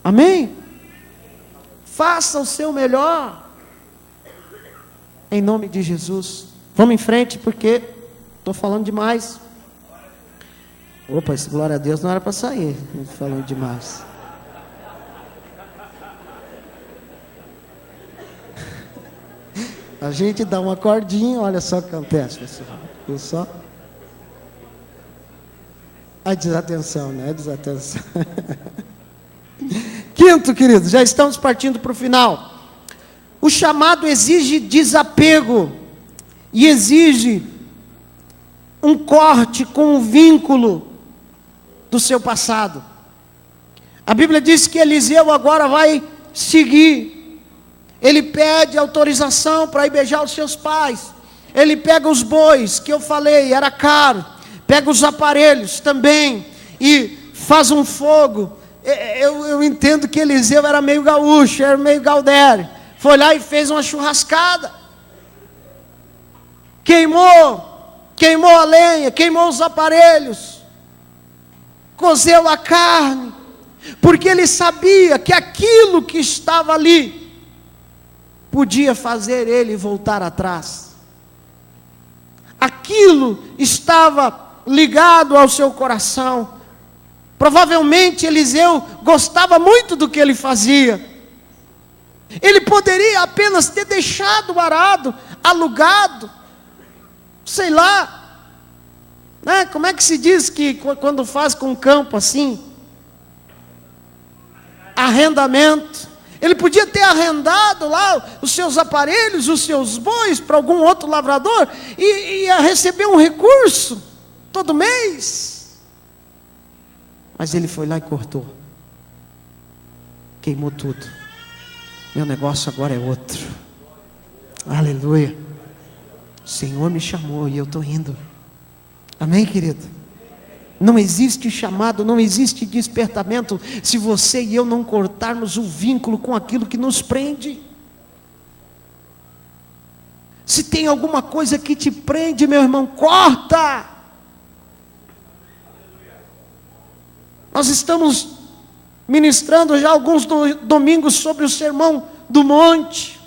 Amém? Faça o seu melhor. Em nome de Jesus. Vamos em frente, porque estou falando demais. Opa, esse glória a Deus não era para sair, falando demais. A gente dá uma cordinha, olha só o que acontece, pessoal. Viu só? A desatenção, né? A desatenção. Quinto, queridos, já estamos partindo para o final. O chamado exige desapego e exige um corte com o vínculo do seu passado. A Bíblia diz que Eliseu agora vai seguir. Ele pede autorização para ir beijar os seus pais. Ele pega os bois, que eu falei, era caro. Pega os aparelhos também e faz um fogo. Eu entendo que Eliseu era meio gaúcho, era meio gaudério. Foi lá e fez uma churrascada. Queimou a lenha, queimou os aparelhos. Cozeu a carne. Porque ele sabia que aquilo que estava ali podia fazer ele voltar atrás. Aquilo estava ligado ao seu coração. Provavelmente Eliseu gostava muito do que ele fazia. Ele poderia apenas ter deixado o arado, alugado, sei lá, né? Como é que se diz que quando faz com campo assim? Arrendamento. Ele podia ter arrendado lá os seus aparelhos, os seus bois para algum outro lavrador e ia receber um recurso todo mês. Mas ele foi lá e cortou. Queimou tudo. Meu negócio agora é outro. Aleluia. O Senhor me chamou e eu estou indo. Amém, querido? Não existe chamado, não existe despertamento se você e eu não cortarmos o vínculo com aquilo que nos prende. Se tem alguma coisa que te prende, meu irmão, corta. Nós estamos ministrando já alguns domingos sobre o Sermão do Monte.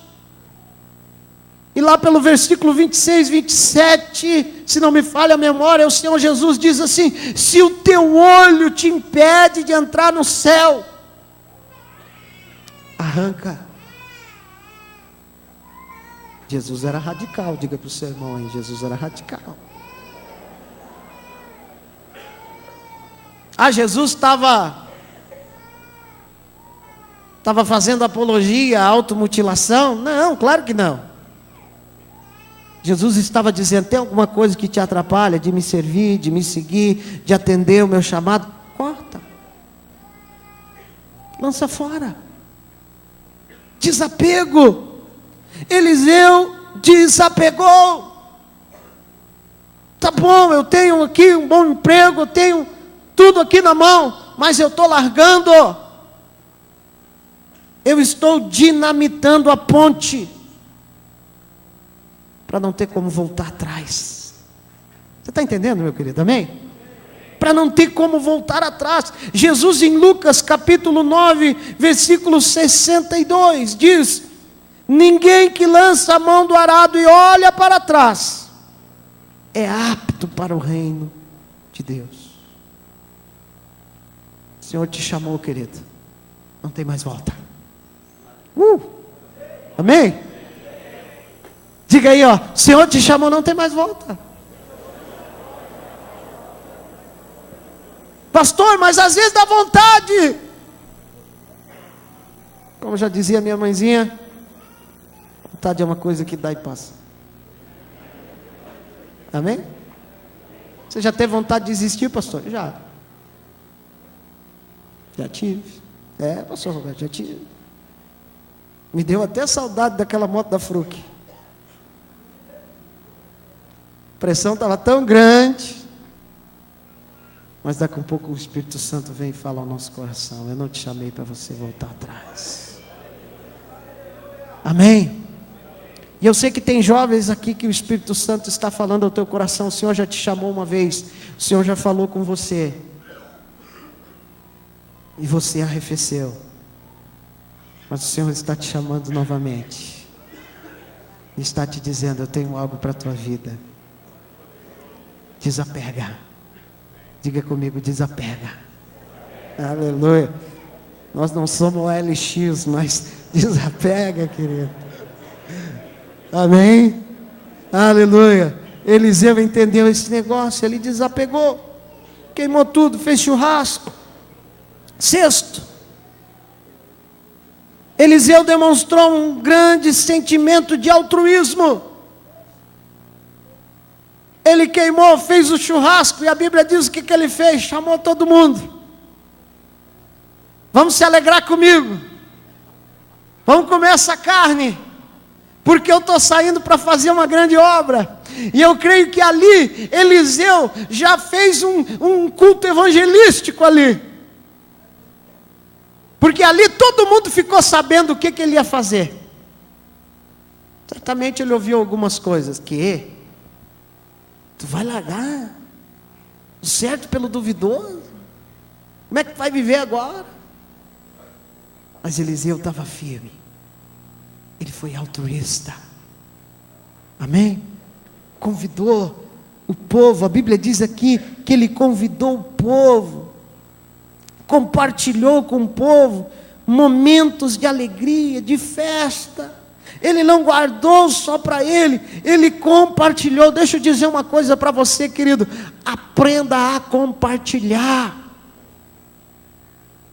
E lá pelo versículo 26, 27, se não me falha a memória, o Senhor Jesus diz assim: se o teu olho te impede de entrar no céu, arranca. Jesus era radical, diga para o seu irmão aí, Jesus era radical. Jesus estava fazendo apologia à automutilação? Não, claro que não. Jesus estava dizendo: tem alguma coisa que te atrapalha de me servir, de me seguir, de atender o meu chamado? Corta. Lança fora. Desapego. Eliseu desapegou. Tá bom, eu tenho aqui um bom emprego, eu tenho tudo aqui na mão, mas eu estou largando. Eu estou dinamitando a ponte, para não ter como voltar atrás. Você está entendendo, meu querido? Amém? Para não ter como voltar atrás. Jesus em Lucas capítulo 9, versículo 62, diz: ninguém que lança a mão do arado e olha para trás, é apto para o reino de Deus. O Senhor te chamou, querido, não tem mais volta. Amém? Diga aí, ó, o Senhor te chamou, não tem mais volta. Pastor, mas às vezes dá vontade. Como já dizia minha mãezinha, vontade é uma coisa que dá e passa. Amém? Você já teve vontade de desistir, pastor? Já tive. Pastor Roberto, já tive. Me deu até saudade daquela moto da Fruc. A pressão estava tão grande, mas daqui a pouco o Espírito Santo vem e fala ao nosso coração: eu não te chamei para você voltar atrás. Amém? E eu sei que tem jovens aqui que o Espírito Santo está falando ao teu coração: o Senhor já te chamou uma vez, o Senhor já falou com você, e você arrefeceu, mas o Senhor está te chamando novamente, e está te dizendo: eu tenho algo para a tua vida. Desapega. Diga comigo: desapega. Aleluia. Nós não somos o LX, mas desapega, querido. Amém? Aleluia. Eliseu entendeu esse negócio, ele desapegou, queimou tudo, fez churrasco. Sexto, Eliseu demonstrou um grande sentimento de altruísmo. Ele queimou, fez o churrasco, e a Bíblia diz o que ele fez: chamou todo mundo. Vamos se alegrar comigo, vamos comer essa carne, porque eu estou saindo para fazer uma grande obra. E eu creio que ali Eliseu já fez um culto evangelístico ali, porque ali todo mundo ficou sabendo o que ele ia fazer. Certamente ele ouviu algumas coisas: tu vai largar o certo pelo duvidoso? Como é que vai viver agora? Mas Eliseu estava firme. Ele foi altruísta. Amém? Convidou o povo. A Bíblia diz aqui que ele convidou o povo, compartilhou com o povo momentos de alegria, de festa. Ele não guardou só para ele, ele compartilhou. Deixa eu dizer uma coisa para você, querido: aprenda a compartilhar.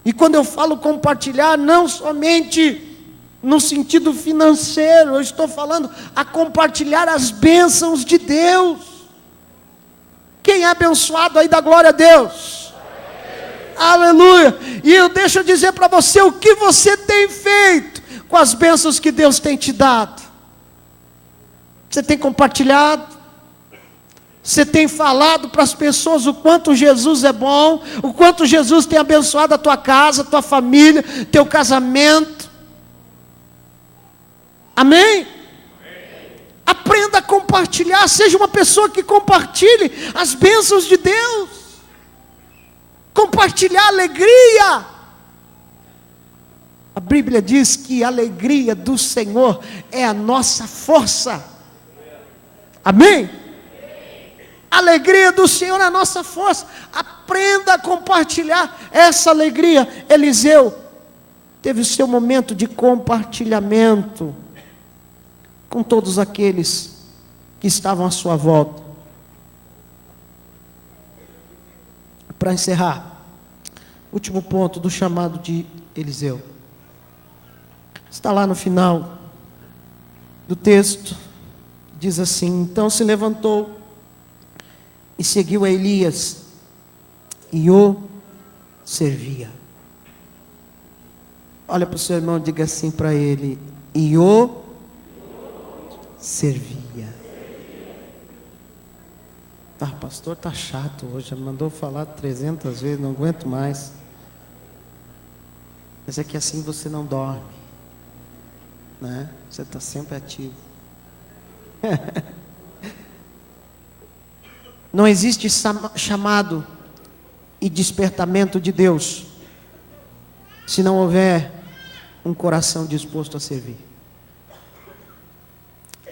E quando eu falo compartilhar, não somente no sentido financeiro, eu estou falando a compartilhar as bênçãos de Deus. Quem é abençoado aí, dá glória a Deus? Aleluia. E deixa eu dizer para você o que você tem feito com as bênçãos que Deus tem te dado? Você tem compartilhado? Você tem falado para as pessoas o quanto Jesus é bom, o quanto Jesus tem abençoado a tua casa, a tua família, teu casamento? Amém? Aprenda a compartilhar, seja uma pessoa que compartilhe as bênçãos de Deus. Compartilhar alegria. A Bíblia diz que a alegria do Senhor é a nossa força. Amém? A alegria do Senhor é a nossa força. Aprenda a compartilhar essa alegria. Eliseu teve o seu momento de compartilhamento com todos aqueles que estavam à sua volta. Para encerrar, último ponto do chamado de Eliseu. Está lá no final do texto. Diz assim: então se levantou e seguiu a Elias, e o servia. Olha para o seu irmão e diga assim para ele: e o servia. Ah, pastor, está chato hoje, já mandou falar 300 vezes, não aguento mais. Mas é que assim você não dorme, né? Você está sempre ativo. Não existe chamado e despertamento de Deus se não houver um coração disposto a servir.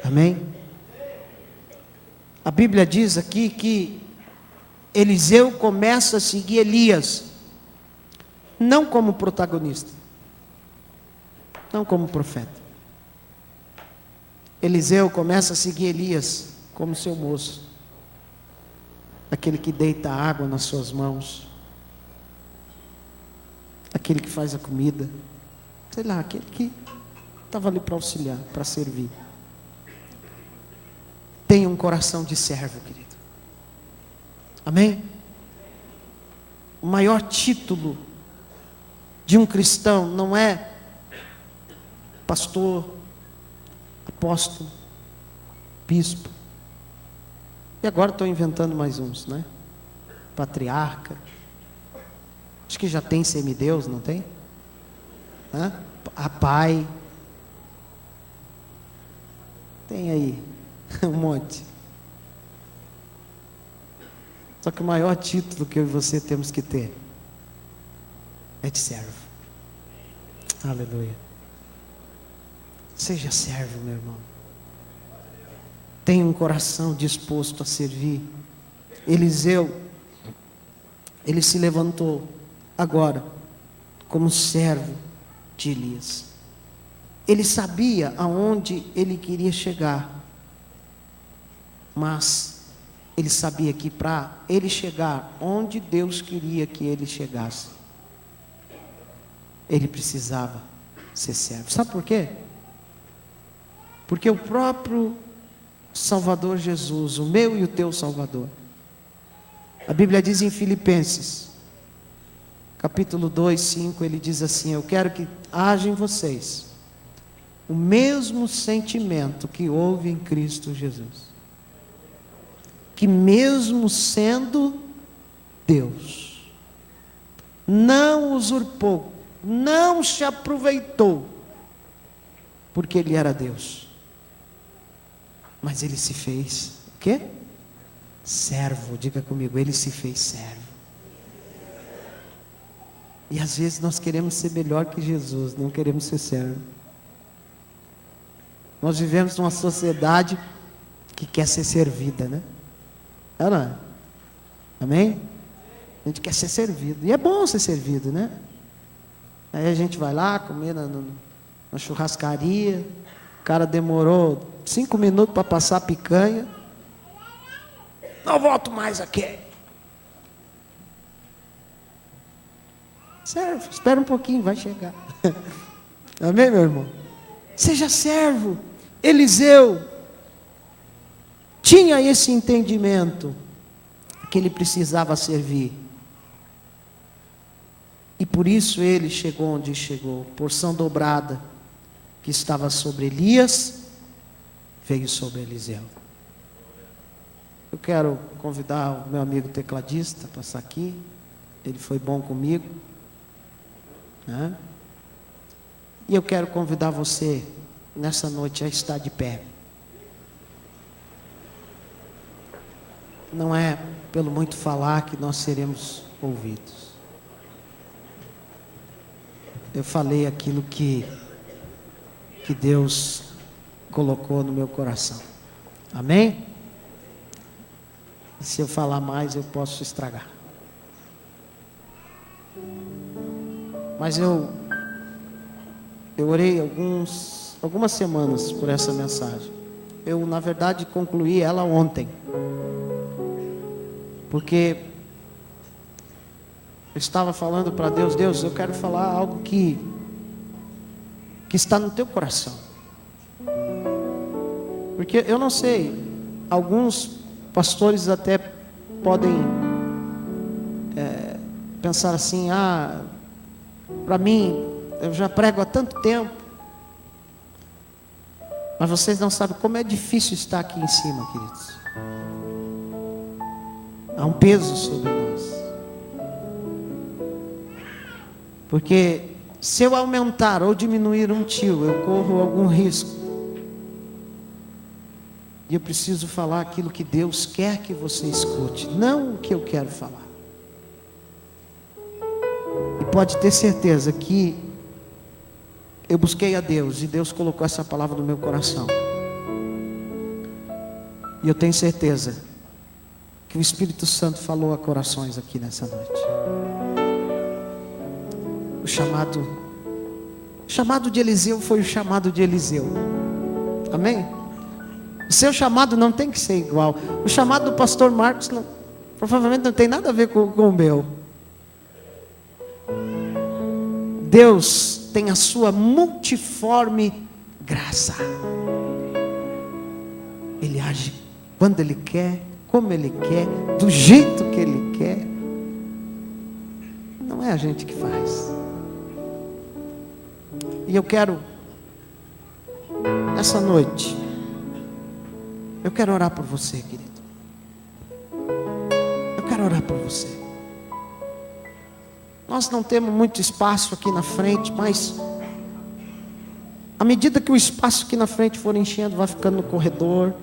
Amém? A Bíblia diz aqui que Eliseu começa a seguir Elias, não como protagonista, não como profeta. Eliseu começa a seguir Elias como seu moço, aquele que deita água nas suas mãos, aquele que faz a comida, sei lá, aquele que estava ali para auxiliar, para servir. Tenha um coração de servo, querido. Amém? O maior título de um cristão não é pastor, apóstolo, bispo. E agora estou inventando mais uns, né? Patriarca. Acho que já tem semideus, não tem? Hã? A pai. Tem aí um monte. Só que o maior título que eu e você temos que ter é de servo. Aleluia. Seja servo, meu irmão. Tenha um coração disposto a servir. Eliseu, ele se levantou agora como servo de Elias. Ele sabia aonde ele queria chegar, mas ele sabia que para ele chegar onde Deus queria que ele chegasse, ele precisava ser servo. Sabe por quê? Porque o próprio Salvador Jesus, o meu e o teu Salvador, a Bíblia diz em Filipenses, capítulo 2, 5, ele diz assim: eu quero que haja em vocês o mesmo sentimento que houve em Cristo Jesus, que mesmo sendo Deus, não usurpou, não se aproveitou, porque ele era Deus, mas ele se fez o quê? Servo. Diga comigo, ele se fez servo. E às vezes nós queremos ser melhor que Jesus, não queremos ser servo. Nós vivemos numa sociedade que quer ser servida, né? É, não é? Amém? A gente quer ser servido, e é bom ser servido, né? Aí a gente vai lá comer na churrascaria, o cara demorou 5 minutos para passar a picanha, não volto mais aqui. Servo, espera um pouquinho, vai chegar. Amém, meu irmão? Seja servo. Eliseu tinha esse entendimento que ele precisava servir, e por isso ele chegou onde chegou, porção dobrada, que estava sobre Elias veio sobre Eliseu. Eu quero convidar o meu amigo tecladista a passar aqui. Ele foi bom comigo, né? E eu quero convidar você nessa noite a estar de pé. Não é pelo muito falar que nós seremos ouvidos. Eu falei aquilo que Deus colocou no meu coração. Amém? E se eu falar mais, eu posso estragar. Mas eu orei algumas semanas por essa mensagem. Eu, na verdade, concluí ela ontem. Porque eu estava falando para Deus: Deus, eu quero falar algo que está no teu coração. Porque eu não sei, alguns pastores até podem pensar assim: para mim, eu já prego há tanto tempo. Mas vocês não sabem como é difícil estar aqui em cima, queridos. Há um peso sobre nós. Porque se eu aumentar ou diminuir um tio, eu corro algum risco. E eu preciso falar aquilo que Deus quer que você escute, não o que eu quero falar. E pode ter certeza que eu busquei a Deus e Deus colocou essa palavra no meu coração. E eu tenho certeza que o Espírito Santo falou a corações aqui nessa noite. O chamado de Eliseu foi o chamado de Eliseu. Amém? O seu chamado não tem que ser igual. O chamado do pastor Marcos provavelmente não tem nada a ver com o meu. Deus tem a sua multiforme graça. Ele age quando Ele quer, como Ele quer, do jeito que Ele quer. Não é a gente que faz. E eu quero, essa noite, eu quero orar por você, querido. Eu quero orar por você. Nós não temos muito espaço aqui na frente, mas à medida que o espaço aqui na frente for enchendo, vai ficando no corredor.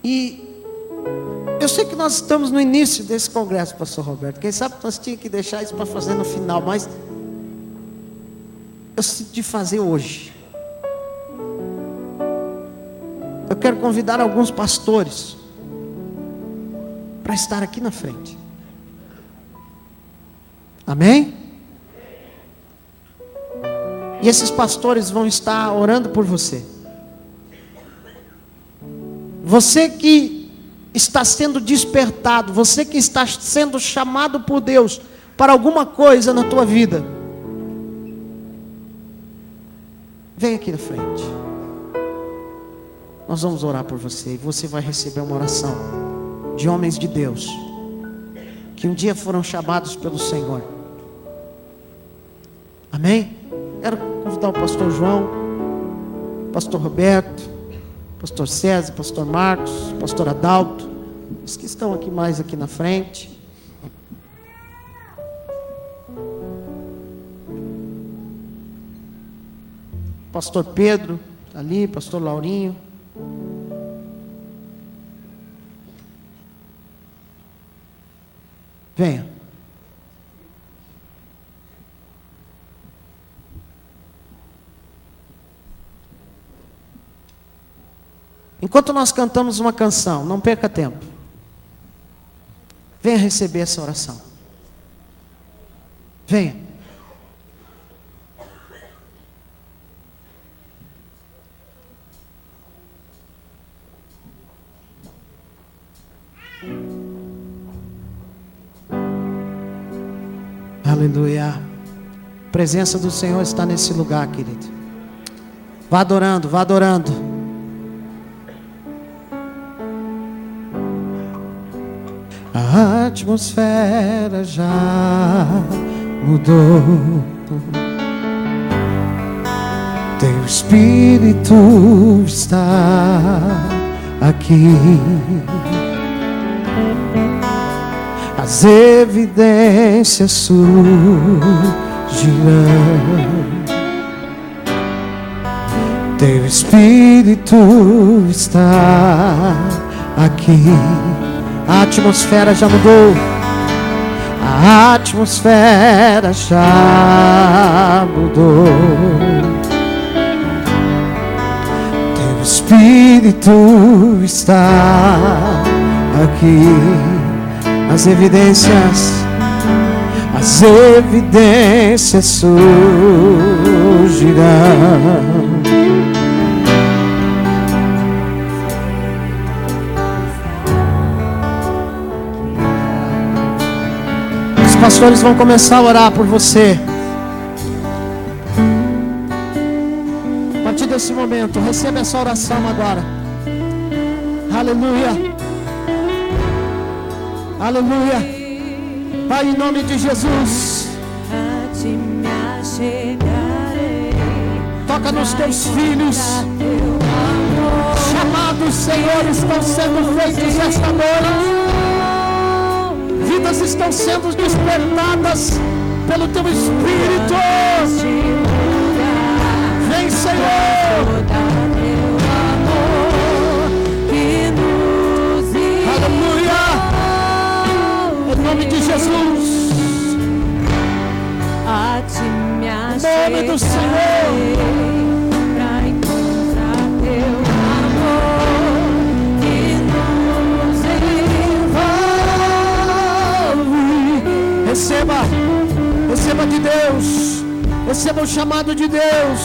E eu sei que nós estamos no início desse congresso, pastor Roberto. Quem sabe nós tínhamos que deixar isso para fazer no final, mas eu decidi fazer hoje. Eu quero convidar alguns pastores para estar aqui na frente. Amém? E esses pastores vão estar orando por você. Você que está sendo despertado, você que está sendo chamado por Deus para alguma coisa na tua vida, vem aqui na frente. Nós vamos orar por você e você vai receber uma oração de homens de Deus que um dia foram chamados pelo Senhor. Amém? Quero convidar o pastor João, pastor Roberto, pastor César, pastor Marcos, pastor Adalto, os que estão aqui mais aqui na frente. Pastor Pedro, ali, pastor Laurinho. Venha. Enquanto nós cantamos uma canção, não perca tempo. Venha receber essa oração. Venha. Aleluia. A presença do Senhor está nesse lugar, querido. Vá adorando, vá adorando. A atmosfera já mudou. Espírito está aqui. As evidências surgirão. Teu Espírito está aqui. A atmosfera já mudou. A atmosfera já mudou. Teu Espírito está aqui. As evidências surgirão. Os pastores vão começar a orar por você. A partir desse momento, receba essa oração agora. Aleluia. Aleluia. Pai, em nome de Jesus, toca nos teus filhos. Chamados, Senhor, estão sendo feitos esta noite. Vidas estão sendo despertadas pelo teu Espírito. Vem, Senhor. Aleluia. Em nome de Jesus. Em nome do Senhor. Pra encontrar teu amor que nos envolve. Receba de Deus. Receba o chamado de Deus.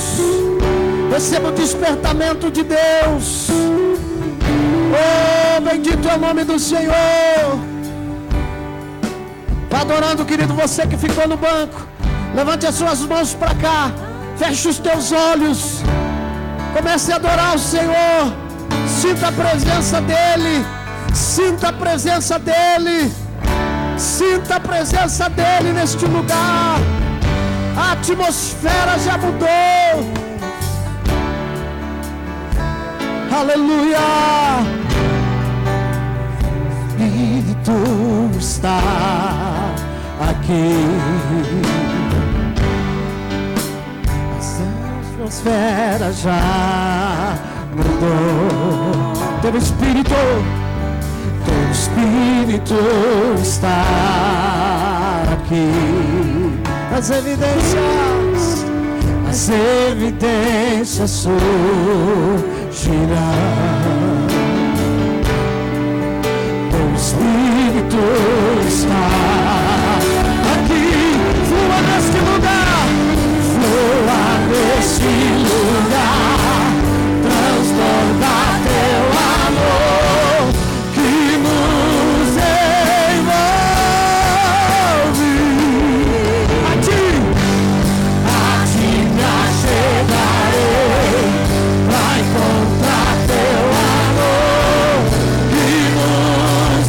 Receba o despertamento de Deus. Oh, bendito é o nome do Senhor. Vá adorando, querido, você que ficou no banco. Levante as suas mãos para cá. Feche os teus olhos. Comece a adorar o Senhor. Sinta a presença dEle. Sinta a presença dEle. Sinta a presença dEle neste lugar. A atmosfera já mudou. Aleluia. Espírito está aqui. A atmosfera já mudou. Teu Espírito está aqui. As evidências surgirão. O Espírito está aqui. Flua neste lugar. Flua neste lugar. Transborda teu amor que nos envolve. A ti me achegarei pra encontrar teu amor que nos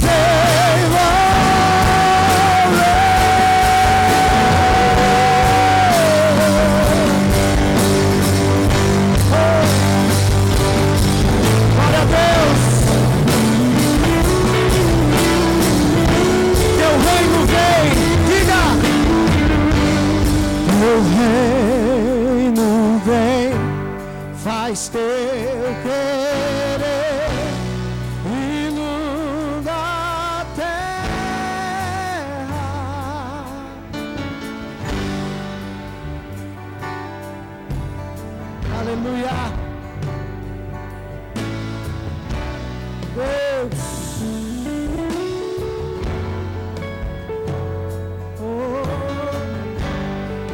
faz teu querer, inunda a terra. Aleluia. Deus.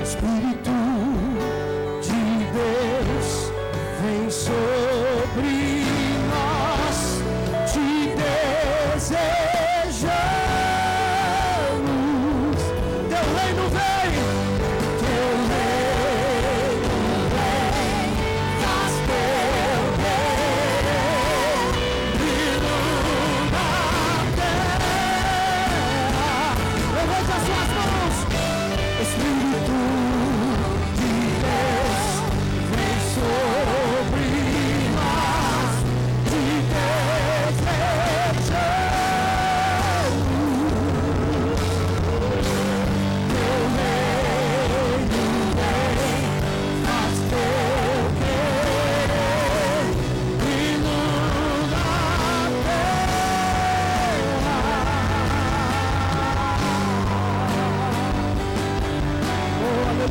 Espírito de Deus, vem sobre nós, te desejamos. Teu reino vem, faz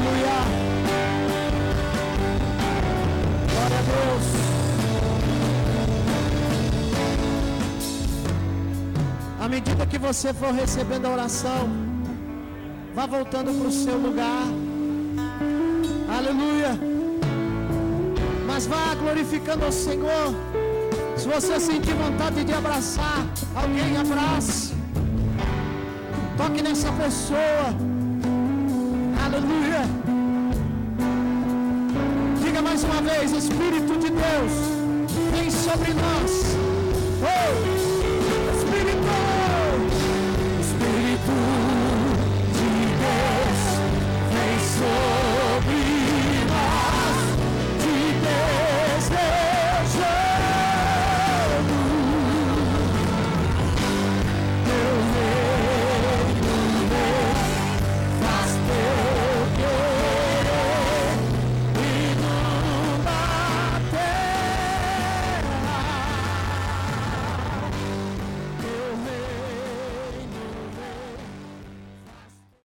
Aleluia. Glória a Deus. À medida que você for recebendo a oração, vá voltando para o seu lugar. Aleluia. Mas vá glorificando ao Senhor. Se você sentir vontade de abraçar alguém, abrace. Toque nessa pessoa. Aleluia. Diga mais uma vez: Espírito de Deus, vem sobre nós. Oh, Espírito, Espírito